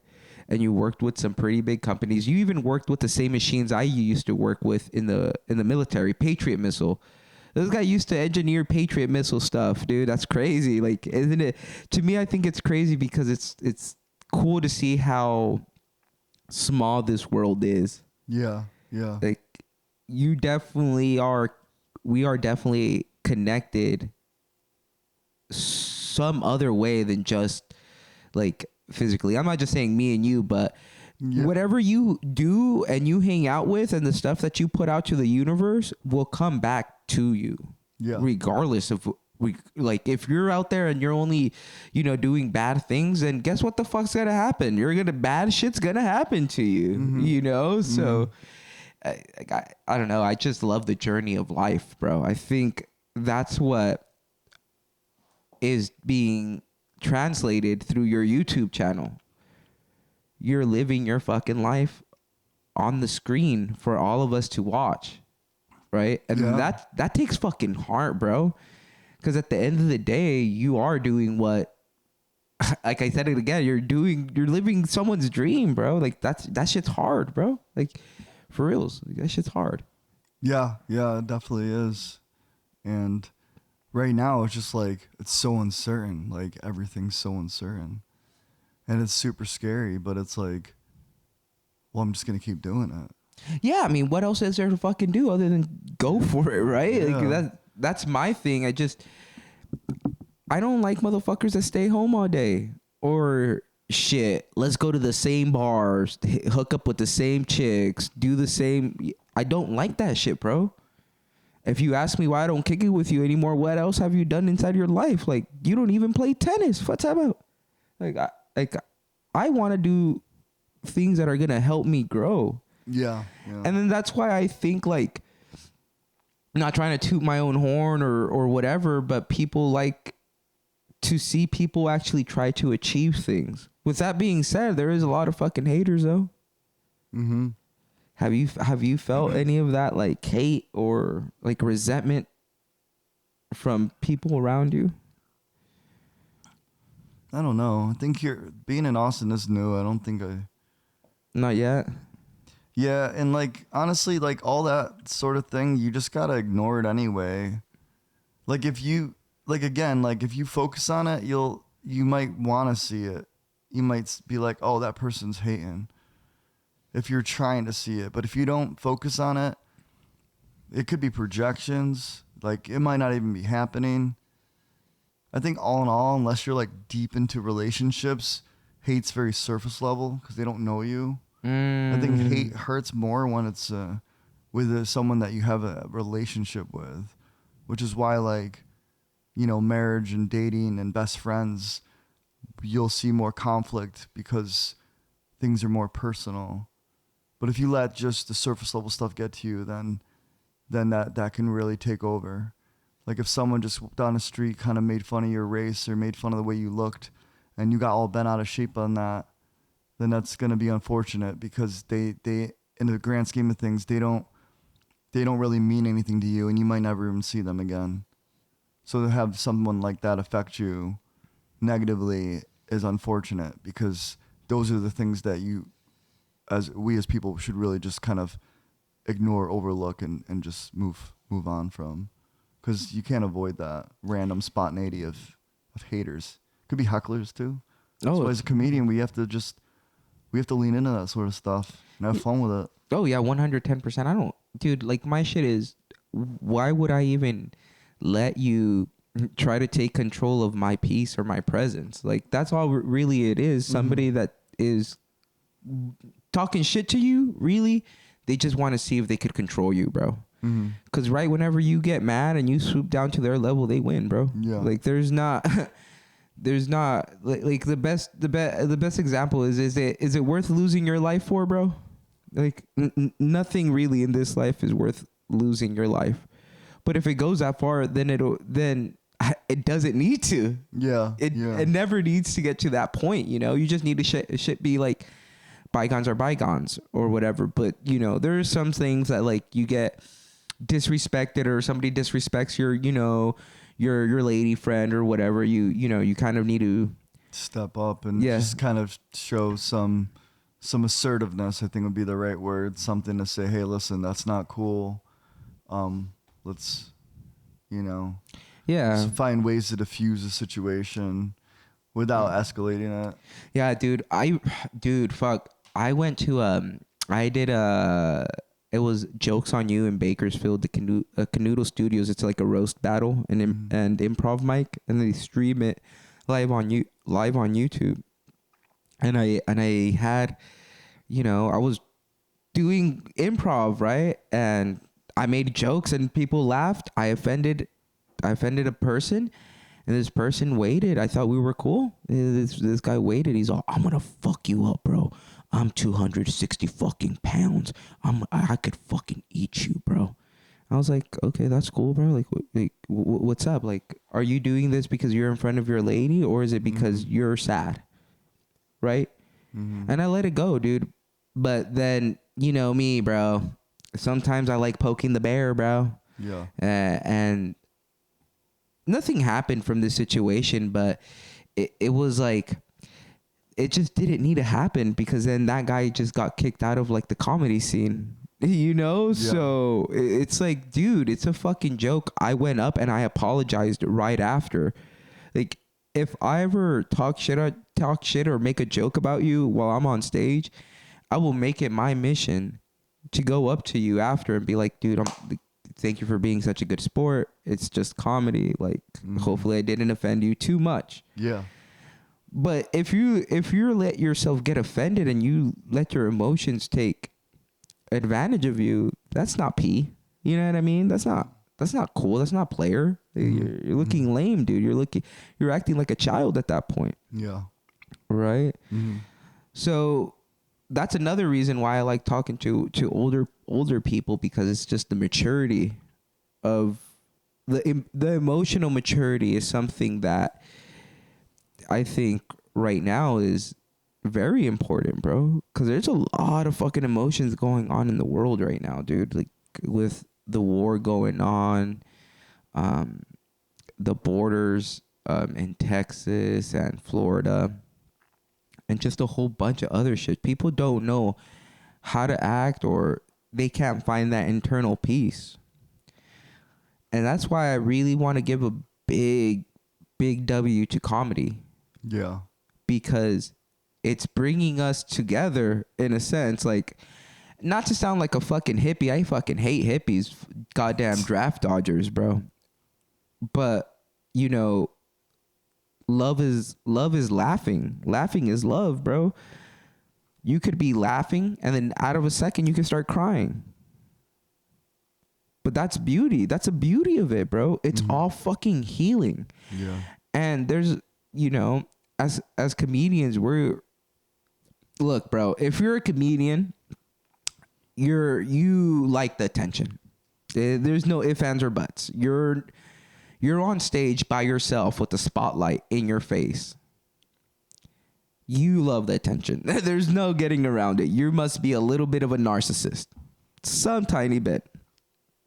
[SPEAKER 1] And you worked with some pretty big companies. You even worked with the same machines I used to work with in the military, Patriot missile. This guy used to engineer Patriot missile stuff, dude. That's crazy. Like, isn't it? To me, I think it's crazy because it's cool to see how small this world is.
[SPEAKER 2] Yeah, yeah.
[SPEAKER 1] Like, you definitely are. We are definitely connected some other way than just like physically. I'm not just saying me and you, but
[SPEAKER 2] Yeah.
[SPEAKER 1] whatever you do and you hang out with and the stuff that you put out to the universe will come back to you.
[SPEAKER 2] Yeah.
[SPEAKER 1] Regardless of like if you're out there and you're only, doing bad things, then guess what the fuck's gonna happen? Bad shit's gonna happen to you. So I don't know. I just love the journey of life, bro. I think that's what is being translated through your YouTube channel. You're living your fucking life on the screen for all of us to watch, right? And
[SPEAKER 2] Yeah.
[SPEAKER 1] that takes fucking heart, bro. Because at the end of the day, you are doing what, like I said it again, you're living someone's dream, bro. Like that shit's hard, bro. Like for reals, like, that shit's hard.
[SPEAKER 2] Yeah, it definitely is. And right now it's just like it's so uncertain. Like everything's so uncertain. And it's super scary, but it's like, well, I'm just gonna keep doing it.
[SPEAKER 1] Yeah, I mean, what else is there to fucking do other than go for it, right?
[SPEAKER 2] Yeah.
[SPEAKER 1] Like that's my thing. I don't like motherfuckers that stay home all day or shit. Let's go to the same bars, hook up with the same chicks, do the same. I don't like that shit, bro. If you ask me why I don't kick it with you anymore, what else have you done inside your life? Like you don't even play tennis. What's that about? I want to do things that are gonna help me grow.
[SPEAKER 2] Yeah.
[SPEAKER 1] And then that's why I think like, not trying to toot my own horn or whatever, but people like to see people actually try to achieve things. With that being said, there is a lot of fucking haters though.
[SPEAKER 2] Mm-hmm.
[SPEAKER 1] Have you felt any of that like hate or like resentment from people around you?
[SPEAKER 2] I don't know. I think being in Austin is new. I don't think
[SPEAKER 1] Not yet.
[SPEAKER 2] Yeah, and like honestly, like all that sort of thing, you just gotta ignore it anyway. Like if you if you focus on it, you might want to see it. You might be like, oh, that person's hating. If you're trying to see it, but if you don't focus on it, it could be projections. Like it might not even be happening. I think all in all, unless you're like deep into relationships, hate's very surface level because they don't know you. I think hate hurts more when it's with someone that you have a relationship with, which is why like, marriage and dating and best friends, you'll see more conflict because things are more personal. But if you let just the surface level stuff get to you, then that can really take over. Like if someone just down the street kind of made fun of your race or made fun of the way you looked and you got all bent out of shape on that, then that's going to be unfortunate because they in the grand scheme of things, they don't really mean anything to you and you might never even see them again. So to have someone like that affect you negatively is unfortunate because those are the things that we as people should really just kind of ignore, overlook, and just move on from. Because you can't avoid that random spontaneity of haters. Could be hecklers too. So as a comedian, we have to lean into that sort of stuff and have fun with it.
[SPEAKER 1] Oh yeah, 110%. I don't, dude. Like my shit is, why would I even let you try to take control of my peace or my presence? Like that's all really it is. Somebody that is talking shit to you, really, they just want to see if they could control you, bro. Because right whenever you get mad and you swoop down to their level, they win, bro.
[SPEAKER 2] Yeah.
[SPEAKER 1] Like there's not like the best example is it worth losing your life for, bro? Like nothing really in this life is worth losing your life. But if it goes that far, then it doesn't need to.
[SPEAKER 2] Yeah.
[SPEAKER 1] It never needs to get to that point. You just need to shit be like bygones are bygones or whatever. But there are some things that like you get disrespected or somebody disrespects your your lady friend or whatever. You kind of need to
[SPEAKER 2] step up and just kind of show some assertiveness, I think would be the right word. Something to say, hey, listen, that's not cool. Let's find ways to diffuse the situation without escalating it.
[SPEAKER 1] Yeah, dude. Fuck. I went to I did a it was Jokes on You in Bakersfield, the Canoodle Studios. It's like a roast battle and improv mic, and they stream it live on YouTube. And I had, I was doing improv, right? And I made jokes and people laughed. I offended a person, and this person waited. I thought we were cool. This guy waited. He's all, "I'm gonna fuck you up, bro. I'm 260 fucking pounds. I could fucking eat you, bro." I was like, "Okay, that's cool, bro. What's up? Like, are you doing this because you're in front of your lady, or is it because you're sad?" Right? And I let it go, dude. But then, me, bro. Sometimes I like poking the bear, bro.
[SPEAKER 2] Yeah.
[SPEAKER 1] And nothing happened from this situation, but it was like, it just didn't need to happen, because then that guy just got kicked out of like the comedy scene,
[SPEAKER 2] Yeah.
[SPEAKER 1] So it's like, dude, it's a fucking joke. I went up and I apologized right after. Like, if I ever talk shit or make a joke about you while I'm on stage, I will make it my mission to go up to you after and be like, "Dude, thank you for being such a good sport. It's just comedy. Like, hopefully I didn't offend you too much."
[SPEAKER 2] Yeah.
[SPEAKER 1] But if you let yourself get offended and you let your emotions take advantage of you, that's not P. You know what I mean? That's not cool. That's not player. You're looking lame, dude. You're acting like a child at that point.
[SPEAKER 2] Yeah.
[SPEAKER 1] Right? So that's another reason why I like talking to older people, because it's just the maturity of the emotional maturity is something that I think right now is very important, bro. Because there's a lot of fucking emotions going on in the world right now, dude. Like, with the war going on, the borders in Texas and Florida, and just a whole bunch of other shit. People don't know how to act, or they can't find that internal peace. And that's why I really want to give a big W to comedy,
[SPEAKER 2] Yeah.
[SPEAKER 1] because it's bringing us together in a sense. Like, not to sound like a fucking hippie, I fucking hate hippies, goddamn draft dodgers, bro. But, love is laughing. Laughing is love, bro. You could be laughing and then out of a second you can start crying. But that's beauty. That's the beauty of it, bro. It's all fucking healing.
[SPEAKER 2] Yeah.
[SPEAKER 1] And there's, as comedians, look, bro, if you're a comedian, you like the attention. There's no ifs, ands, or buts. You're on stage by yourself with the spotlight in your face. You love the attention. There's no getting around it. You must be a little bit of a narcissist. Some tiny bit.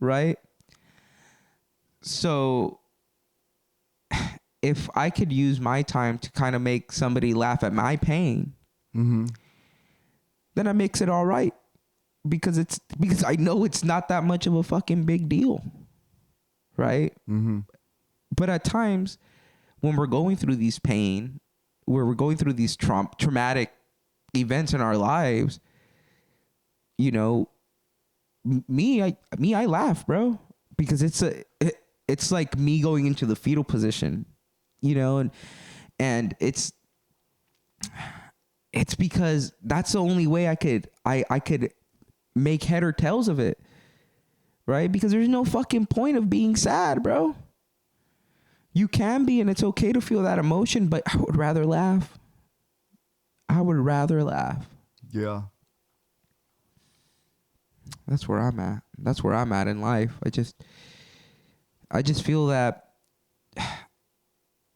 [SPEAKER 1] Right? So if I could use my time to kind of make somebody laugh at my pain, then that makes it all right. Because I know it's not that much of a fucking big deal. Right? But at times when we're going through these pain, where we're going through these traumatic events in our lives, I laugh, bro, because it's like me going into the fetal position, and it's because that's the only way I could make head or tails of it, right? Because there's no fucking point of being sad, bro. You can be, and it's okay to feel that emotion, but I would rather laugh.
[SPEAKER 2] Yeah.
[SPEAKER 1] That's where I'm at. That's where I'm at in life. I just feel that,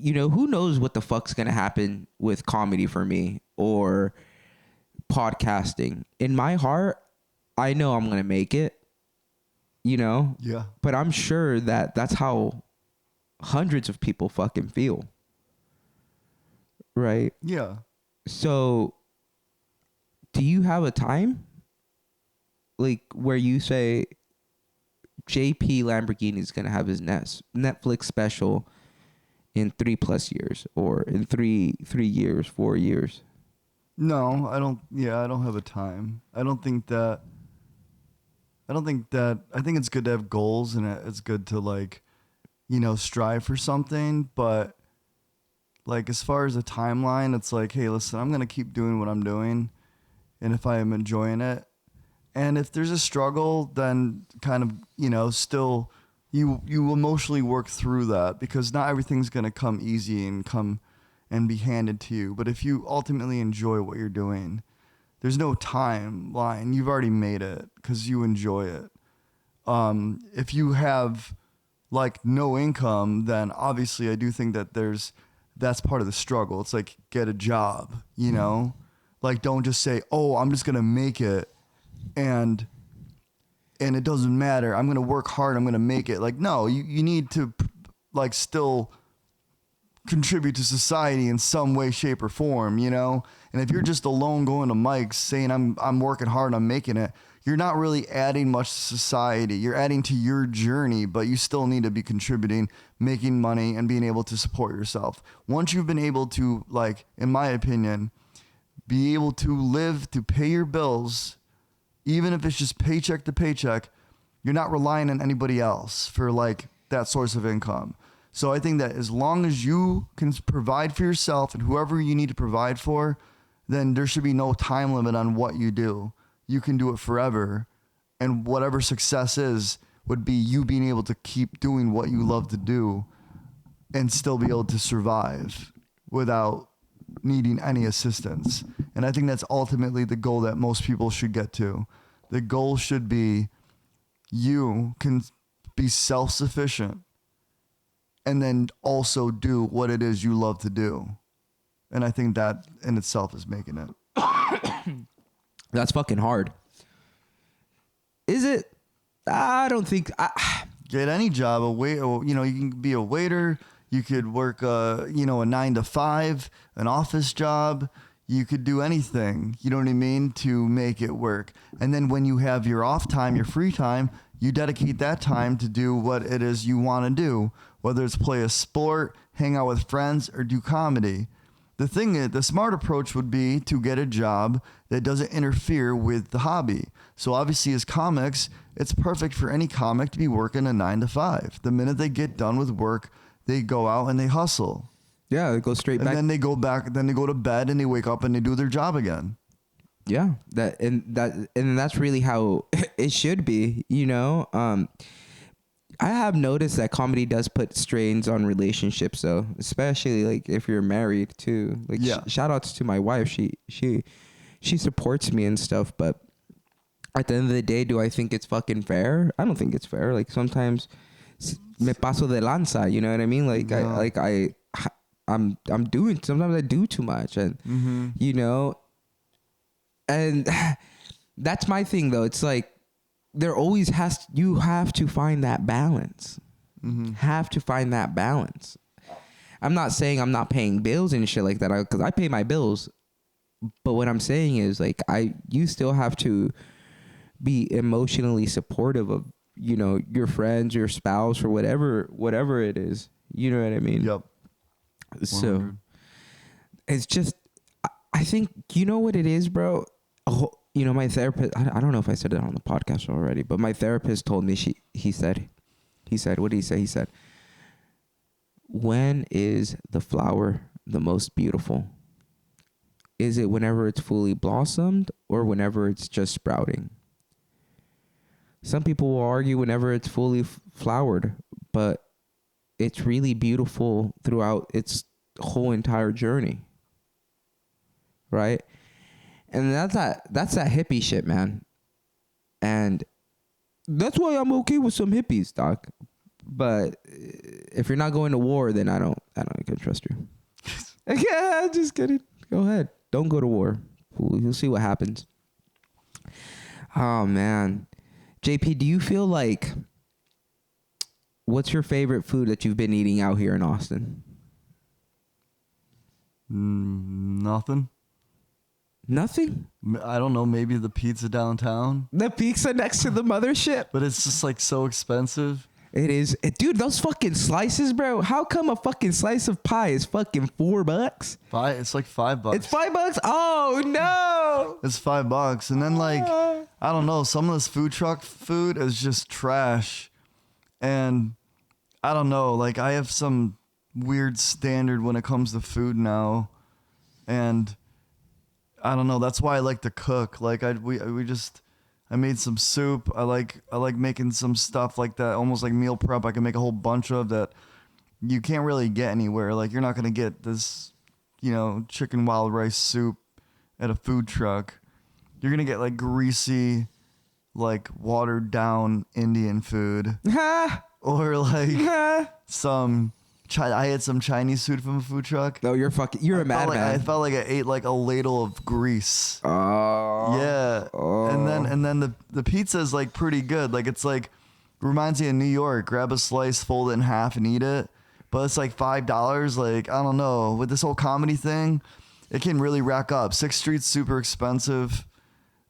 [SPEAKER 1] who knows what the fuck's going to happen with comedy for me or podcasting. In my heart, I know I'm going to make it,
[SPEAKER 2] Yeah.
[SPEAKER 1] but I'm sure that that's how hundreds of people fucking feel. Right?
[SPEAKER 2] Yeah.
[SPEAKER 1] So, do you have a time? Like, where you say JP Lamborghini is going to have his Netflix special in 3+ years, or in 3 years, 4 years?
[SPEAKER 2] No, I don't. Yeah, I don't have a time. I don't think that. I don't think that. I think it's good to have goals and it's good to like, strive for something. But like as far as a timeline, it's like, hey, listen, I'm gonna keep doing what I'm doing, and if I am enjoying it, and if there's a struggle, then kind of still you emotionally work through that because not everything's gonna come easy and come and be handed to you. But if you ultimately enjoy what you're doing, there's no timeline. You've already made it because you enjoy it. If you have like no income, then obviously I do think that that's part of the struggle. It's like get a job, like don't just say, oh, I'm just gonna make it and it doesn't matter. I'm gonna work hard. I'm gonna make it. Like no, you need to like still contribute to society in some way, shape, or form, And if you're just alone going to mics saying I'm working hard, I'm making it, you're not really adding much to society. You're adding to your journey, but you still need to be contributing, making money, and being able to support yourself. Once you've been able to, like, in my opinion, be able to live to pay your bills, even if it's just paycheck to paycheck, you're not relying on anybody else for like that source of income. So I think that as long as you can provide for yourself and whoever you need to provide for, then there should be no time limit on what you do. You can do it forever. And whatever success is would be you being able to keep doing what you love to do and still be able to survive without needing any assistance. And I think that's ultimately the goal that most people should get to. The goal should be you can be self-sufficient and then also do what it is you love to do. And I think that in itself is making it.
[SPEAKER 1] That's fucking hard. Is it? I don't think.
[SPEAKER 2] Get any job, you can be a waiter. You could work, a 9 to 5, an office job. You could do anything, you know what I mean, to make it work. And then when you have your off time, your free time, you dedicate that time to do what it is you want to do, whether it's play a sport, hang out with friends, or do comedy. The thing is, the smart approach would be to get a job that doesn't interfere with the hobby. So obviously as comics, it's perfect for any comic to be working a 9 to 5. The minute they get done with work, they go out and they hustle.
[SPEAKER 1] Yeah, they go straight back.
[SPEAKER 2] And then they go back, then they go to bed and they wake up and they do their job again.
[SPEAKER 1] Yeah, and that's really how it should be, I have noticed that comedy does put strains on relationships, though, especially like if you're married too. Like,
[SPEAKER 2] yeah.
[SPEAKER 1] Shout outs to my wife. She supports me and stuff. But at the end of the day, do I think it's fucking fair? I don't think it's fair. Like sometimes me paso de lanza. You know what I mean? Like yeah. I'm doing. Sometimes I do too much, and and that's my thing though. It's like. There always you have to find that balance. Mm-hmm. Have to find that balance. I'm not saying I'm not paying bills and shit like that because I pay my bills. But what I'm saying is like you still have to be emotionally supportive of, your friends, your spouse or whatever it is. You know what I mean?
[SPEAKER 2] Yep.
[SPEAKER 1] 100. So it's just, I think, you know what it is, bro? My therapist, I don't know if I said it on the podcast already, but my therapist told me, he said, what did he say? He said, when is the flower the most beautiful? Is it whenever it's fully blossomed or whenever it's just sprouting? Some people will argue whenever it's fully flowered, but it's really beautiful throughout its whole entire journey. Right? And that's that hippie shit, man. And that's why I'm okay with some hippies, doc. But if you're not going to war, then I don't can trust you. Yeah, just kidding. Go ahead. Don't go to war. You'll see what happens. Oh man. JP, do you feel like what's your favorite food that you've been eating out here in Austin?
[SPEAKER 2] Nothing.
[SPEAKER 1] Nothing?
[SPEAKER 2] I don't know. Maybe the pizza downtown.
[SPEAKER 1] The pizza next to the mothership.
[SPEAKER 2] But it's just like so expensive.
[SPEAKER 1] It is. Dude, those fucking slices, bro. How come a fucking slice of pie is fucking $4?
[SPEAKER 2] It's like $5.
[SPEAKER 1] It's $5? Oh, no.
[SPEAKER 2] It's $5. And then like, I don't know. Some of this food truck food is just trash. And I don't know. Like, I have some weird standard when it comes to food now. And I don't know. That's why I like to cook. Like, I made some soup. I like making some stuff like that, almost like meal prep. I can make a whole bunch of that you can't really get anywhere. Like, you're not going to get this, chicken wild rice soup at a food truck. You're going to get like greasy, like watered down Indian food or like some I had some Chinese food from a food truck.
[SPEAKER 1] No, you're a madman.
[SPEAKER 2] I felt like I ate like a ladle of grease.
[SPEAKER 1] Oh.
[SPEAKER 2] Yeah.
[SPEAKER 1] Oh.
[SPEAKER 2] And then the pizza is like pretty good. Like, it's like, reminds me of New York. Grab a slice, fold it in half and eat it. But it's like $5. Like, I don't know. With this whole comedy thing, it can really rack up. 6th Street's super expensive.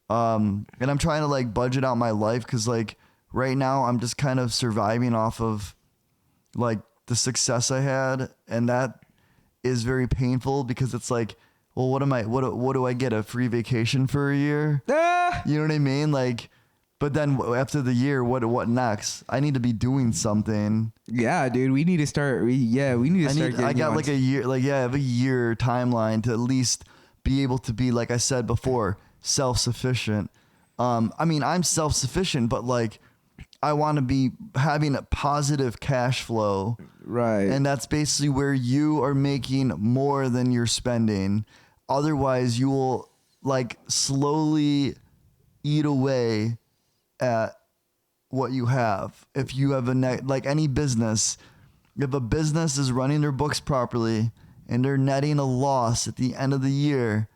[SPEAKER 2] And I'm trying to like budget out my life because like right now I'm just kind of surviving off of like the success I had, and that is very painful because it's like, well, what do I get, a free vacation for a year? You know what I mean? Like, but then after the year, what next? I need to be doing something.
[SPEAKER 1] Yeah, dude, we need to start. We need to start.
[SPEAKER 2] I got like a year. Like, yeah, I have a year timeline to at least be able to be, like I said before, self-sufficient. I mean, I'm self-sufficient, but like, I want to be having a positive cash flow.
[SPEAKER 1] Right.
[SPEAKER 2] And that's basically where you are making more than you're spending. Otherwise, you will like slowly eat away at what you have. If you have like any business, if a business is running their books properly and they're netting a loss at the end of the year,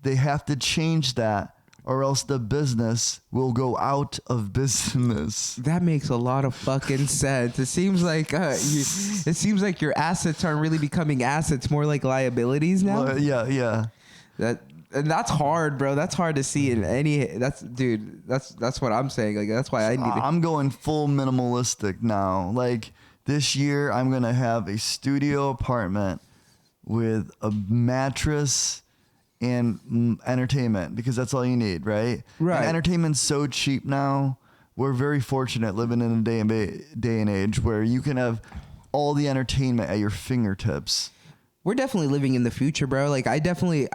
[SPEAKER 2] they have to change that, or else the business will go out of business.
[SPEAKER 1] That makes a lot of fucking sense. It seems like your assets aren't really becoming assets, more like liabilities now.
[SPEAKER 2] Well, yeah.
[SPEAKER 1] And that's hard, bro. That's hard to see in any. That's what I'm saying. Like, that's why
[SPEAKER 2] I'm going full minimalistic now. Like, this year, I'm gonna have a apartment with a mattress and entertainment, because that's all you need, right?
[SPEAKER 1] Right.
[SPEAKER 2] And entertainment's so cheap now. We're very fortunate living in a day and age where you can have all the entertainment at your fingertips.
[SPEAKER 1] We're definitely living in the future, bro. Like, I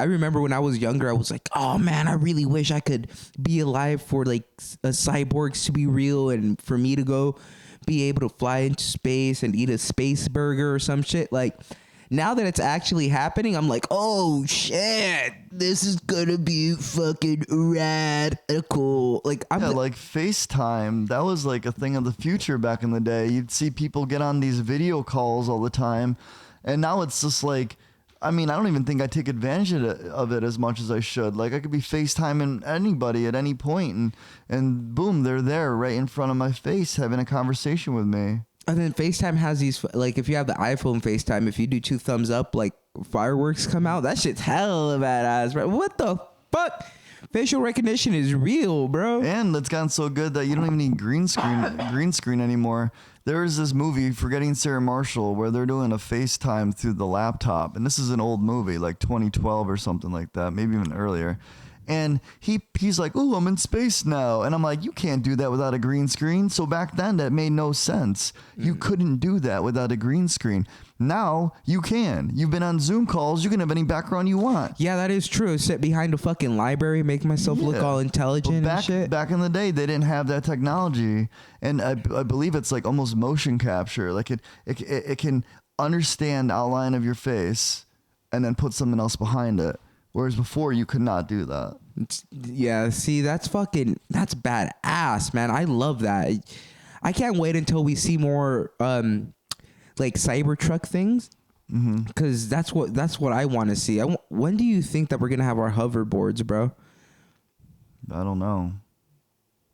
[SPEAKER 1] remember when I was younger, I was like, oh man, I really wish I could be alive for like cyborgs to be real and for me to go be able to fly into space and eat a space burger or some shit. Like, now that it's actually happening, I'm like, oh shit, this is gonna be fucking radical. Like,
[SPEAKER 2] like FaceTime, that was like a thing of the future back in the day. You'd see people get on these video calls all the time, and now it's just like, I mean, I don't even think I take advantage of it as much as I should. Like, I could be FaceTiming anybody at any point, and boom, they're there right in front of my face having a conversation with me.
[SPEAKER 1] And then FaceTime has these, like, if you have the iPhone FaceTime, if you do 2 thumbs up, like, fireworks come out. That shit's hella badass, bro. What the fuck? Facial recognition is real, bro.
[SPEAKER 2] And it's gotten so good that you don't even need green screen anymore. There is this movie, Forgetting Sarah Marshall, where they're doing a FaceTime through the laptop. And this is an old movie, like 2012 or something like that, maybe even earlier. And he's like, ooh, I'm in space now. And I'm like, you can't do that without a green screen. So back then, that made no sense. You couldn't do that without a green screen. Now, you can. You've been on Zoom calls. You can have any background you want.
[SPEAKER 1] Yeah, that is true. Sit behind a fucking library, make myself look all intelligent and shit.
[SPEAKER 2] Back in the day, they didn't have that technology. And I believe it's like almost motion capture. Like, it can understand the outline of your face and then put something else behind it. Whereas before, you could not do that.
[SPEAKER 1] Yeah, see, that's badass, man. I love that. I can't wait until we see more like Cybertruck things, because that's what I want to see. When do you think that we're gonna have our hoverboards, bro?
[SPEAKER 2] I don't know.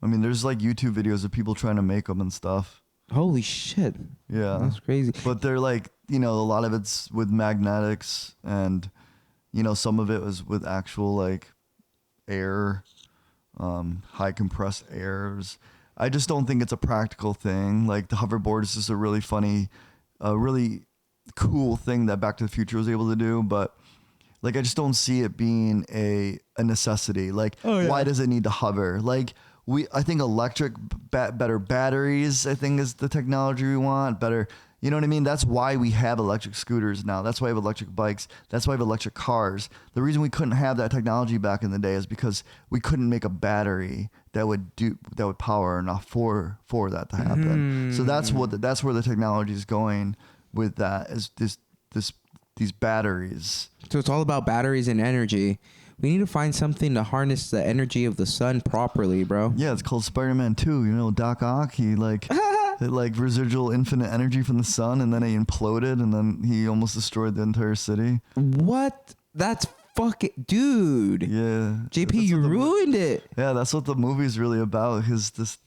[SPEAKER 2] I mean, there's like YouTube videos of people trying to make them and stuff.
[SPEAKER 1] Holy shit.
[SPEAKER 2] Yeah,
[SPEAKER 1] that's crazy.
[SPEAKER 2] But they're like, a lot of it's with magnetics, and some of it was with actual like air, high compressed airs. I just don't think it's a practical thing. Like, the hoverboard is just a really cool thing that Back to the Future was able to do. But Like, I just don't see it being a necessity. Like, why does it need to hover? Like, I think electric, better batteries, I think is the technology we want. Better, you know what I mean? That's why we have electric scooters now. That's why we have electric bikes. That's why we have electric cars. The reason we couldn't have that technology back in the day is because we couldn't make a battery that would power enough for that to happen. So that's where the technology is going with that, is these batteries.
[SPEAKER 1] So it's all about batteries and energy. We need to find something to harness the energy of the sun properly, bro.
[SPEAKER 2] Yeah, it's called Spider-Man 2. You know, Doc Ock, he like residual infinite energy from the sun, and then he imploded, and then he almost destroyed the entire city.
[SPEAKER 1] What? That's fucking dude.
[SPEAKER 2] Yeah.
[SPEAKER 1] JP, you ruined it.
[SPEAKER 2] Yeah, that's what the movie's really about. This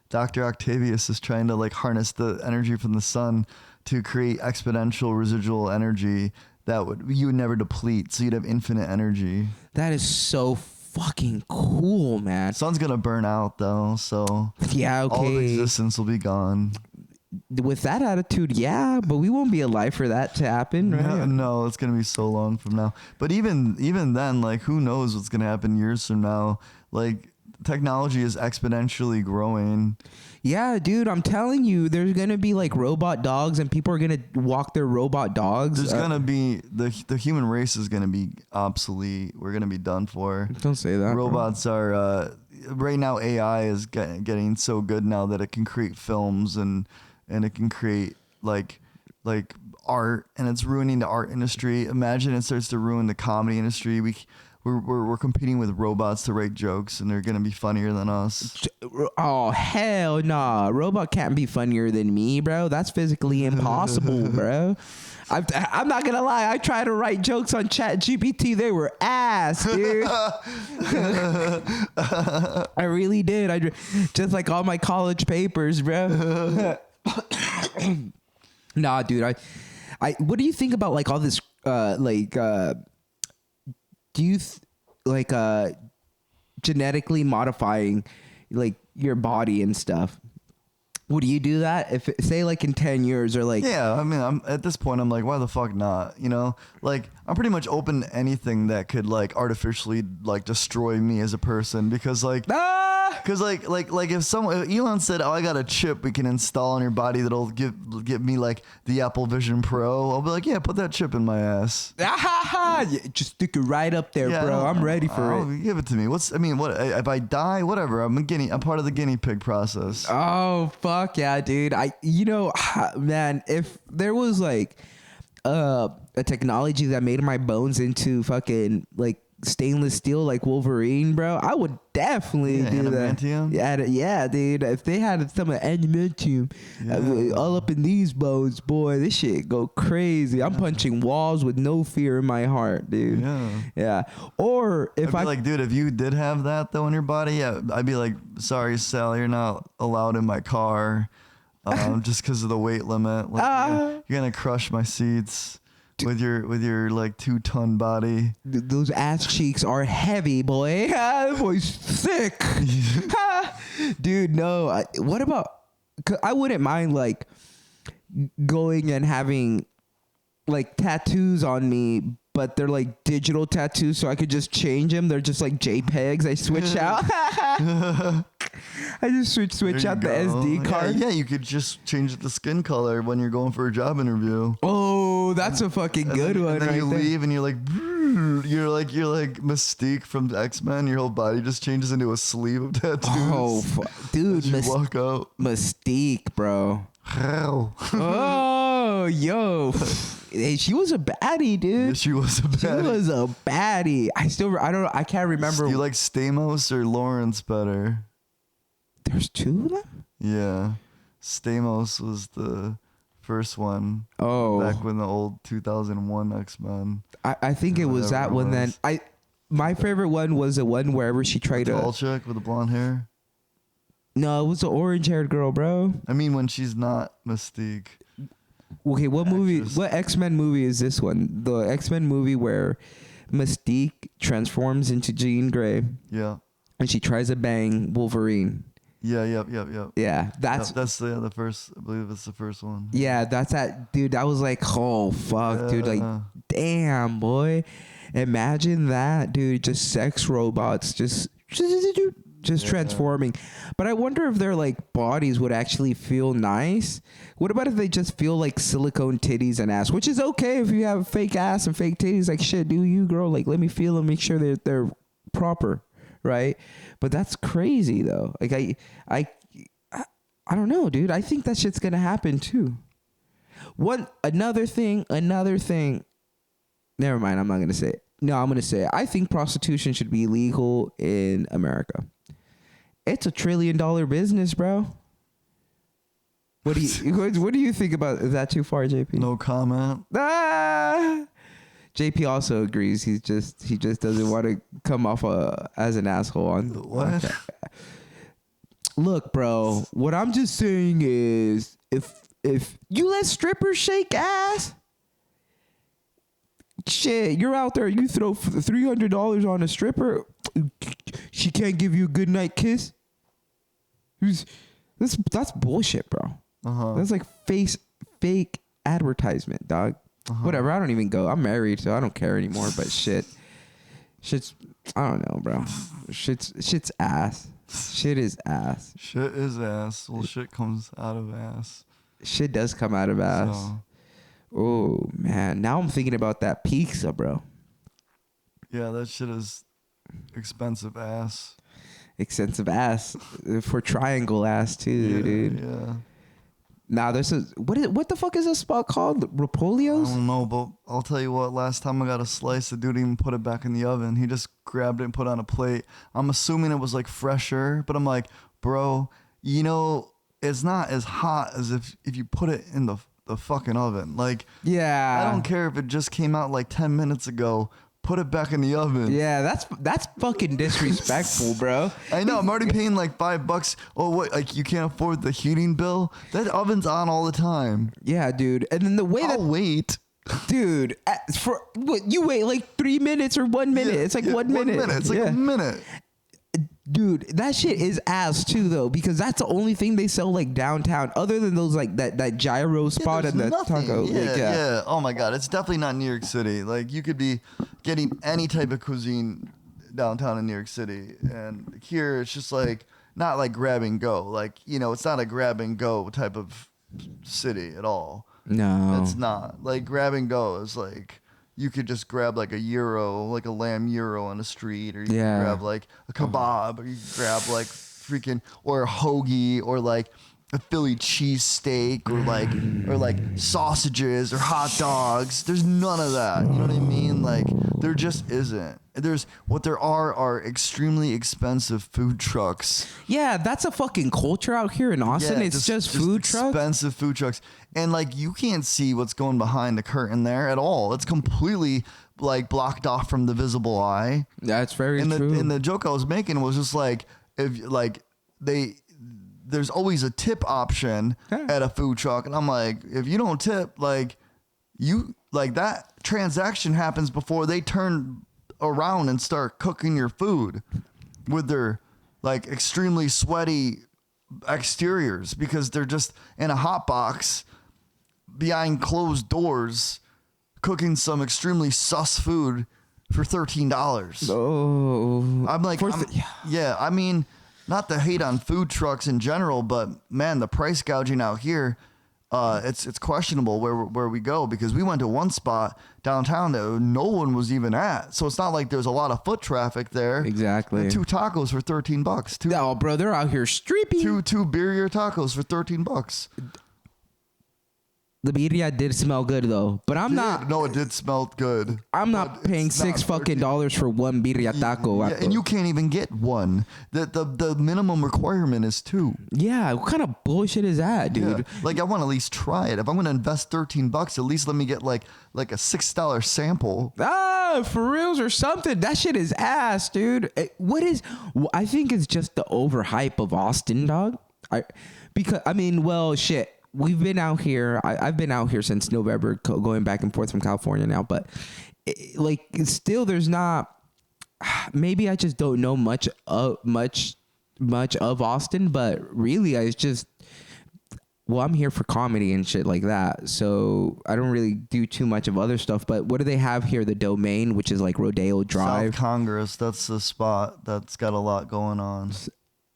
[SPEAKER 2] Dr. Octavius is trying to like harness the energy from the sun to create exponential residual energy that you would never deplete, so you'd have infinite energy.
[SPEAKER 1] That is so fucking cool, man.
[SPEAKER 2] Sun's gonna burn out though, so
[SPEAKER 1] yeah, okay.
[SPEAKER 2] All of existence will be gone.
[SPEAKER 1] With that attitude, yeah, but we won't be alive for that to happen, right?
[SPEAKER 2] No, it's gonna be so long from now. But even then, like, who knows what's gonna happen years from now? Like, technology is exponentially growing.
[SPEAKER 1] Yeah, dude, I'm telling you, there's gonna be like robot dogs, and people are gonna walk their robot dogs.
[SPEAKER 2] There's gonna be the human race is gonna be obsolete. We're gonna be done for.
[SPEAKER 1] Don't say that.
[SPEAKER 2] Robots are right now. AI is getting so good now that it can create films and it can create like art, and it's ruining the art industry. Imagine it starts to ruin the comedy industry. We're competing with robots to write jokes, and they're gonna be funnier than us.
[SPEAKER 1] Oh hell nah! Robot can't be funnier than me, bro. That's physically impossible, bro. I'm not gonna lie. I tried to write jokes on ChatGPT. They were ass, dude. I really did. I just like all my college papers, bro. Nah, dude. I. What do you think about like all this? Do you genetically modifying like your body and stuff? Would you do that if say like in 10 years or like?
[SPEAKER 2] Yeah, I mean, I'm at this point, I'm like, why the fuck not? You know, like, I'm pretty much open to anything that could like artificially like destroy me as a person, because like if Elon said, oh, I got a chip we can install on your body that'll give me like the Apple Vision Pro, I'll be like, yeah, put that chip in my ass.
[SPEAKER 1] Just stick it right up there, yeah, bro. I'm ready for it.
[SPEAKER 2] Give it to me. What if I die? Whatever. I'm part of the guinea pig process.
[SPEAKER 1] Oh fuck yeah, dude. Man, if there was like a technology that made my bones into fucking like stainless steel like Wolverine, bro, I would definitely do
[SPEAKER 2] adamantium?
[SPEAKER 1] that. Yeah, dude. If they had some adamantium all up in these bones, boy, this shit go crazy. I'm punching walls with no fear in my heart, dude. Yeah. Or if
[SPEAKER 2] I'd be like, dude, if you did have that though in your body, yeah, I'd be like, sorry, Sal, you're not allowed in my car, just because of the weight limit. Like, you're gonna crush my seats. With your like 2-ton body.
[SPEAKER 1] Those ass cheeks are heavy, boy. That boy's thick. Dude, no. What about... I wouldn't mind like going and having like tattoos on me, but they're like digital tattoos, so I could just change them. They're just like JPEGs. I switch out. I just switch out the SD card.
[SPEAKER 2] Yeah, you could just change the skin color when you're going for a job interview.
[SPEAKER 1] Oh, that's a fucking good one.
[SPEAKER 2] And then you leave, and you're like Mystique from X-Men. Your whole body just changes into a sleeve of tattoos.
[SPEAKER 1] Oh, dude,
[SPEAKER 2] you walk out.
[SPEAKER 1] Mystique, bro.
[SPEAKER 2] Hell.
[SPEAKER 1] Oh, yo. Hey, she was a baddie, dude.
[SPEAKER 2] Yeah, she was a baddie.
[SPEAKER 1] I can't remember.
[SPEAKER 2] Do you like Stamos or Lawrence better?
[SPEAKER 1] There's two of them?
[SPEAKER 2] Yeah. Stamos was the first one.
[SPEAKER 1] Oh.
[SPEAKER 2] Back when the old 2001 X-Men.
[SPEAKER 1] I think it was that one then. My favorite one was the one wherever she tried to...
[SPEAKER 2] The tall chick with the blonde hair?
[SPEAKER 1] No, it was the orange-haired girl, bro.
[SPEAKER 2] I mean, when she's not Mystique.
[SPEAKER 1] Okay, what X-Men movie is this one? The X-Men movie where Mystique transforms into Jean Grey.
[SPEAKER 2] Yeah.
[SPEAKER 1] And she tries to bang Wolverine.
[SPEAKER 2] Yeah, yep.
[SPEAKER 1] Yeah, that's
[SPEAKER 2] the first. I believe it's the first one.
[SPEAKER 1] Yeah, that's that, dude. That was like, oh fuck, dude. Like, damn, boy. Imagine that, dude. Just sex robots, just transforming. But I wonder if their like bodies would actually feel nice. What about if they just feel like silicone titties and ass, which is okay if you have fake ass and fake titties. Like shit, do you, girl? Like let me feel them, make sure they're proper, right? But that's crazy though. Like I don't know, dude. I think that shit's gonna happen too. Another thing. Never mind. I'm not gonna say it. No, I'm gonna say it. I think prostitution should be legal in America. It's $1 trillion business, bro. What do you think about? Is that too far, JP?
[SPEAKER 2] No comment.
[SPEAKER 1] JP also agrees. He just doesn't want to come off as an asshole on
[SPEAKER 2] what?
[SPEAKER 1] Okay. Look, bro. What I'm just saying is, if you let strippers shake ass, shit, you're out there. You throw $300 on a stripper, she can't give you a good night kiss. That's bullshit, bro. That's like fake advertisement, dog. Whatever. I don't even go. I'm married, so I don't care anymore. But shit's I don't know, bro. Shit's ass. Shit is ass.
[SPEAKER 2] Shit is ass. Well, shit comes out of ass.
[SPEAKER 1] Shit does come out of ass. So. Oh man, now I'm thinking about that pizza, bro.
[SPEAKER 2] Yeah, that shit is expensive ass.
[SPEAKER 1] Expensive ass for triangle ass too, dude.
[SPEAKER 2] Yeah.
[SPEAKER 1] Now there's what the fuck is this spot called? Rapolio's?
[SPEAKER 2] I don't know, but I'll tell you what. Last time I got a slice, the dude didn't even put it back in the oven. He just grabbed it and put it on a plate. I'm assuming it was like fresher, but I'm like, bro, you know, it's not as hot as if you put it in the fucking oven. Like,
[SPEAKER 1] yeah,
[SPEAKER 2] I don't care if it just came out like 10 minutes ago. Put it back in the oven.
[SPEAKER 1] Yeah, that's fucking disrespectful, bro.
[SPEAKER 2] I know. I'm already paying like $5. Oh, what? Like you can't afford the heating bill? That oven's on all the time.
[SPEAKER 1] Yeah, dude. And then the way
[SPEAKER 2] I'll wait.
[SPEAKER 1] Dude, for what you wait like 3 minutes or 1 minute? It's like 1 minute.
[SPEAKER 2] 1 minute. It's like a minute.
[SPEAKER 1] Dude, that shit is ass too though, because that's the only thing they sell like downtown, other than those like that gyro spot and the taco.
[SPEAKER 2] Yeah. Oh my god, it's definitely not New York City. Like you could be getting any type of cuisine downtown in New York City, and here it's just like not like grab and go. Like, you know, it's not a grab and go type of city at all.
[SPEAKER 1] No,
[SPEAKER 2] it's not. Like grab and go is like, you could just grab like a gyro, like a lamb gyro on the street, or you could grab like a kebab, or you could grab like freaking, or a hoagie, or like a Philly cheesesteak, or like sausages or hot dogs. There's none of that. You know what I mean? Like there just isn't. What there are extremely expensive food trucks.
[SPEAKER 1] Yeah, that's a fucking culture out here in Austin.
[SPEAKER 2] Yeah,
[SPEAKER 1] it's just food trucks.
[SPEAKER 2] Expensive food trucks. And like you can't see what's going behind the curtain there at all. It's completely like blocked off from the visible eye.
[SPEAKER 1] That's very true.
[SPEAKER 2] And the joke I was making was just like, if like there's always a tip option at a food truck, and I'm like, if you don't tip, like you like that transaction happens before they turn around and start cooking your food with their like extremely sweaty exteriors, because they're just in a hot box behind closed doors cooking some extremely sus food for $13.
[SPEAKER 1] Oh,
[SPEAKER 2] I'm like, yeah, I mean, not to hate on food trucks in general, but man, the price gouging out here, it's questionable where we go, because we went to one spot downtown that no one was even at. So it's not like there's a lot of foot traffic there.
[SPEAKER 1] Exactly.
[SPEAKER 2] And 2 tacos for $13.
[SPEAKER 1] No, bro, they're out here streeping.
[SPEAKER 2] Two birria tacos for $13.
[SPEAKER 1] The birria did smell good though, but I'm not.
[SPEAKER 2] No, it did smell good.
[SPEAKER 1] I'm not paying $6 fucking for one birria taco.
[SPEAKER 2] Yeah, and you can't even get one. The minimum requirement is 2.
[SPEAKER 1] Yeah, what kind of bullshit is that, dude?
[SPEAKER 2] Yeah. Like I want to at least try it. If I'm gonna invest $13, at least let me get like a $6 sample.
[SPEAKER 1] For reals or something. That shit is ass, dude. I think it's just the overhype of Austin, dog. Shit. We've been out here. I've been out here since November, going back and forth from California now. But still, there's not. Maybe I just don't know much of Austin. But really, well, I'm here for comedy and shit like that. So I don't really do too much of other stuff. But what do they have here? The Domain, which is like Rodeo
[SPEAKER 2] South
[SPEAKER 1] Drive.
[SPEAKER 2] Congress, that's the spot that's got a lot going on.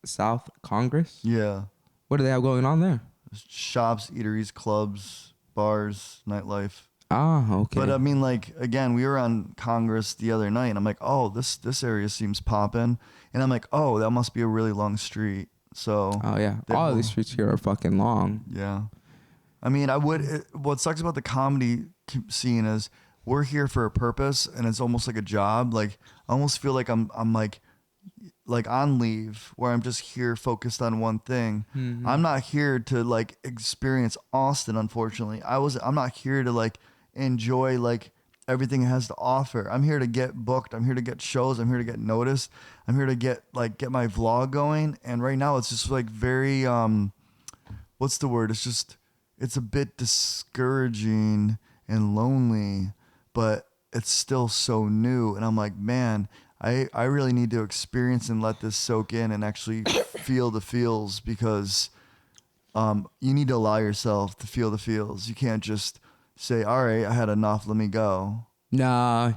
[SPEAKER 1] South Congress?
[SPEAKER 2] Yeah.
[SPEAKER 1] What do they have going on there?
[SPEAKER 2] Shops, eateries, clubs, bars, nightlife.
[SPEAKER 1] Ah,
[SPEAKER 2] But
[SPEAKER 1] okay.
[SPEAKER 2] I mean, like, again, we were on Congress the other night, and I'm like, oh, this area seems poppin', and I'm like, oh, that must be a really long street. So,
[SPEAKER 1] Oh, yeah.
[SPEAKER 2] they-
[SPEAKER 1] All these streets here are fucking long.
[SPEAKER 2] yeah. I mean, what sucks about the comedy scene is we're here for a purpose, and it's almost like a job. Like, I almost feel like I'm like on leave, where I'm just here focused on one thing.
[SPEAKER 1] Mm-hmm.
[SPEAKER 2] I'm not here to like experience Austin, unfortunately. I'm not here to like enjoy like everything it has to offer. I'm here to get booked. I'm here to get shows. I'm here to get noticed. I'm here to get my vlog going. And right now it's just like very what's the word? It's a bit discouraging and lonely, but it's still so new. And I'm like, man, I really need to experience and let this soak in and actually feel the feels, because you need to allow yourself to feel the feels. You can't just say, all right, I had enough, let me go.
[SPEAKER 1] Nah,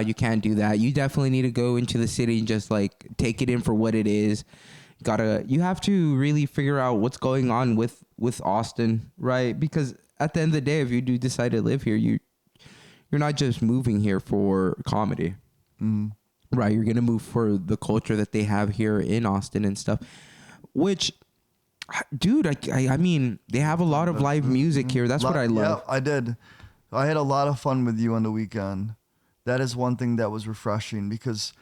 [SPEAKER 1] you can't do that. You definitely need to go into the city and just like take it in for what it is. You have to really figure out what's going on with Austin, right? Because at the end of the day, if you do decide to live here, you're not just moving here for comedy.
[SPEAKER 2] Mm.
[SPEAKER 1] Right, you're gonna move for the culture that they have here in Austin and stuff. Which, dude, I mean, they have a lot of live music here. That's what I love.
[SPEAKER 2] Yeah, I did. I had a lot of fun with you on the weekend. That is one thing that was refreshing, because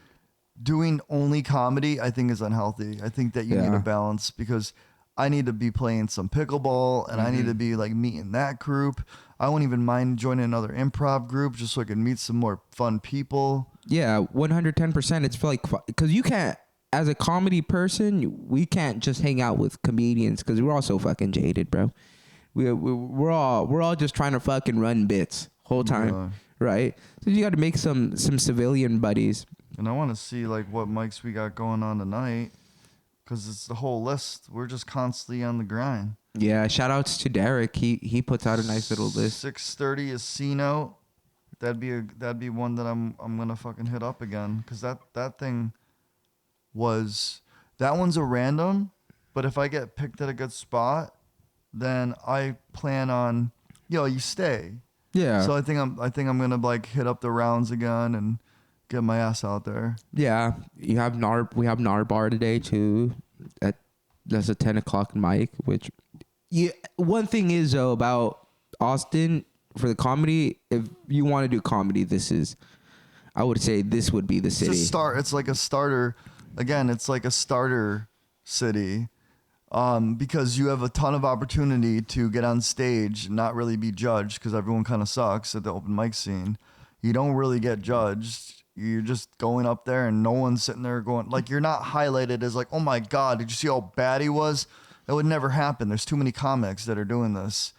[SPEAKER 2] doing only comedy, I think, is unhealthy. I think that you need
[SPEAKER 1] Yeah.
[SPEAKER 2] a balance, because I need to be playing some pickleball, and I need to be like meeting that group. I won't even mind joining another improv group just so I can meet some more fun people.
[SPEAKER 1] Yeah, 110%. It's like because you can't, as a comedy person, we can't just hang out with comedians because we're all so fucking jaded, bro. We're all just trying to fucking run bits whole time,
[SPEAKER 2] Yeah.
[SPEAKER 1] right? So you got to make some civilian buddies.
[SPEAKER 2] And I want to see like what mics we got going on tonight, because it's the whole list. We're just constantly on the grind.
[SPEAKER 1] Yeah, shout outs to Derek. He puts out a nice little list.
[SPEAKER 2] 6:30 is C-Note. That'd be one that I'm gonna fucking hit up again, because that thing was, that one's a random, but if I get picked at a good spot, then I plan on, you stay.
[SPEAKER 1] Yeah.
[SPEAKER 2] So I think I'm gonna like hit up the rounds again and get my ass out there.
[SPEAKER 1] Yeah, you have we have Narbar today too. That's a 10 o'clock mic. Which, yeah, one thing is though about Austin for the comedy. If you want to do comedy, I would say this would be the
[SPEAKER 2] It's
[SPEAKER 1] city.
[SPEAKER 2] It's like a starter. Again, it's like a starter city, because you have a ton of opportunity to get on stage and not really be judged, because everyone kind of sucks at the open mic scene. You don't really get judged. You're just going up there and no one's sitting there going, like, you're not highlighted as like, oh my God, did you see how bad he was? That would never happen. There's too many comics that are doing this.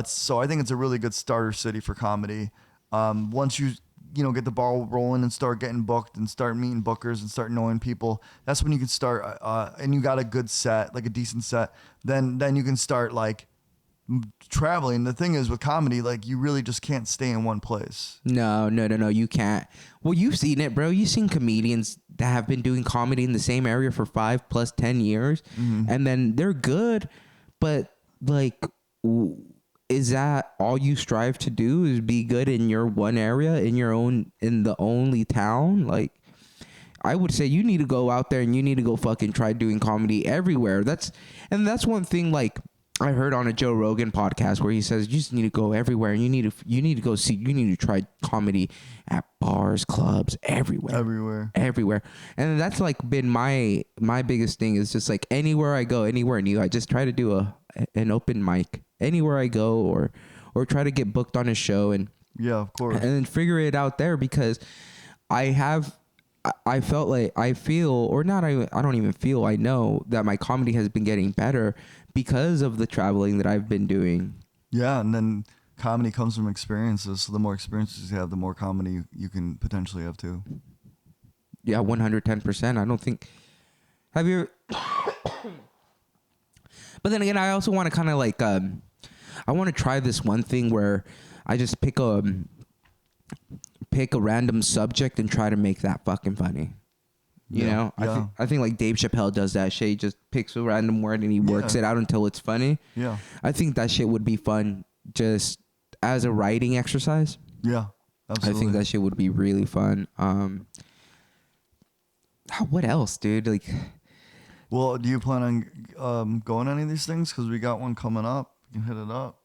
[SPEAKER 2] So I think it's a really good starter city for comedy. Once you get the ball rolling and start getting booked and start meeting bookers and start knowing people, that's when you can start, and you got a good set, like a decent set, then you can start like traveling. The thing is with comedy, like, you really just can't stay in one place.
[SPEAKER 1] No, you can't. Well, you've seen it, bro. You've seen comedians that have been doing comedy in the same area for 5 plus 10 years, and then they're good, but like, is that all you strive to do? Is be good in your one area, in the only town? Like, I would say you need to go out there and you need to go fucking try doing comedy everywhere. That's one thing, like, I heard on a Joe Rogan podcast where he says you just need to go everywhere and you need to try comedy at bars, clubs, everywhere. And that's like been my biggest thing, is just like anywhere I go, anywhere new, I just try to do an open mic anywhere I go, or try to get booked on a show, and
[SPEAKER 2] Yeah, of course.
[SPEAKER 1] and then figure it out there, because I know that my comedy has been getting better because of the traveling that I've been doing.
[SPEAKER 2] Yeah, and then comedy comes from experiences. So the more experiences you have, the more comedy you can potentially have too.
[SPEAKER 1] Yeah, 110%. I don't think. Have you? But then again, I also want to kind of like I want to try this one thing where I just pick a random subject and try to make that fucking funny. You know, I think like Dave Chappelle does that shit. He just picks a random word and he works it out until it's funny.
[SPEAKER 2] Yeah.
[SPEAKER 1] I think that shit would be fun just as a writing exercise.
[SPEAKER 2] Yeah. Absolutely.
[SPEAKER 1] I think that shit would be really fun. What else, dude? Like,
[SPEAKER 2] well, do you plan on going to any of these things? Because we got one coming up. You can hit it up.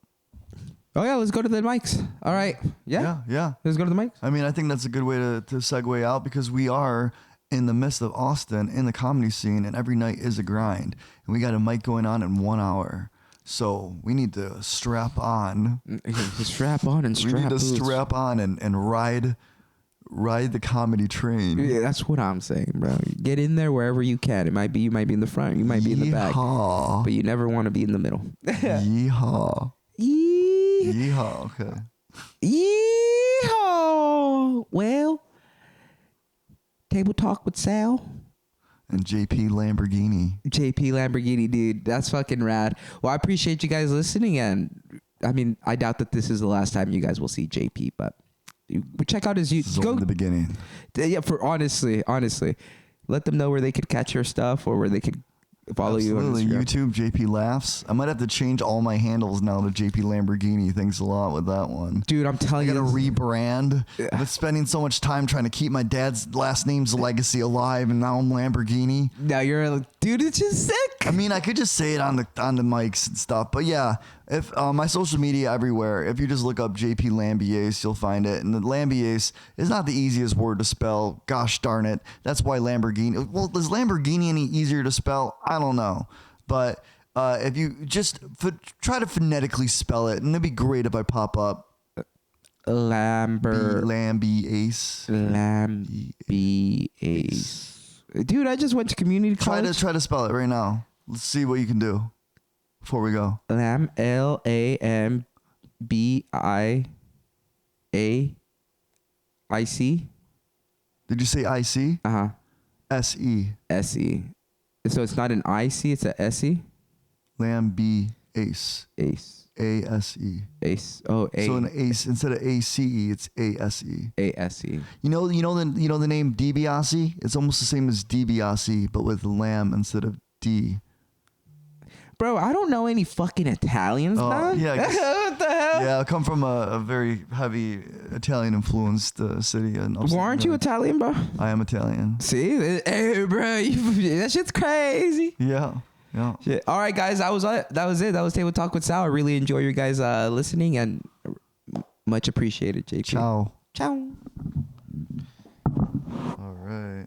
[SPEAKER 1] oh yeah, let's go to the mics. All right. Yeah.
[SPEAKER 2] Yeah.
[SPEAKER 1] Let's go to the mics.
[SPEAKER 2] I mean, I think that's a good way to segue out because we are in the midst of Austin in the comedy scene, and every night is a grind. And we got a mic going on in 1 hour. So we need to strap on.
[SPEAKER 1] Strap on and strap
[SPEAKER 2] We need to
[SPEAKER 1] boots.
[SPEAKER 2] strap on and ride the comedy train.
[SPEAKER 1] Yeah, that's what I'm saying, bro. Get in there wherever you can. You might be in the front, you might be in the back, but you never want to be in the middle.
[SPEAKER 2] Yeehaw. Yeehaw. Okay.
[SPEAKER 1] Yeehaw. Well, Table Talk with Sal.
[SPEAKER 2] And JP Lamborghini.
[SPEAKER 1] JP Lamborghini, dude. That's fucking rad. Well, I appreciate you guys listening. And I mean, I doubt that this is the last time you guys will see JP, but check out his YouTube.
[SPEAKER 2] Go in the beginning.
[SPEAKER 1] Yeah, for honestly, let them know where they could catch your stuff or where they could follow you on Instagram.
[SPEAKER 2] YouTube, JP Laughs. I might have to change all my handles now to JP Lamborghini. Thanks a lot with that one.
[SPEAKER 1] Dude, I'm telling you.
[SPEAKER 2] I gotta rebrand. I've been spending so much time trying to keep my dad's last name's legacy alive, and now I'm Lamborghini.
[SPEAKER 1] Now you're dude, it's just sick.
[SPEAKER 2] I mean, I could just say it on the mics and stuff, but yeah, if my social media everywhere, if you just look up JP Lambiase, you'll find it. And the Lambiase is not the easiest word to spell. Gosh darn it, that's why Lamborghini. Well, is Lamborghini any easier to spell? I don't know, but if you just try to phonetically spell it, and it'd be great if I pop up. Lambiase.
[SPEAKER 1] Dude, I just went to community college.
[SPEAKER 2] Try to spell it right now. Let's see what you can do before we go.
[SPEAKER 1] Lambiaic.
[SPEAKER 2] Did you say IC? SE.
[SPEAKER 1] SE. So it's not an IC, it's a SE?
[SPEAKER 2] Lambiase.
[SPEAKER 1] Ace.
[SPEAKER 2] ASE.
[SPEAKER 1] Ace. Oh, A.
[SPEAKER 2] So an ace instead of ACE, it's ASE.
[SPEAKER 1] ASE.
[SPEAKER 2] You know the name DiBiase? It's almost the same as DiBiase, but with lamb instead of D.
[SPEAKER 1] Bro, I don't know any fucking Italians, man.
[SPEAKER 2] Yeah.
[SPEAKER 1] What the hell?
[SPEAKER 2] Yeah, I come from a very heavy Italian influenced city.
[SPEAKER 1] Well, aren't you Italian, bro?
[SPEAKER 2] I am Italian.
[SPEAKER 1] See? Hey, bro, that shit's crazy.
[SPEAKER 2] Yeah. Yeah.
[SPEAKER 1] Shit. All right, guys, that was it. That was Table Talk with Sal. I really enjoy you guys listening and much appreciated, JP.
[SPEAKER 2] Ciao.
[SPEAKER 1] Ciao.
[SPEAKER 2] All right.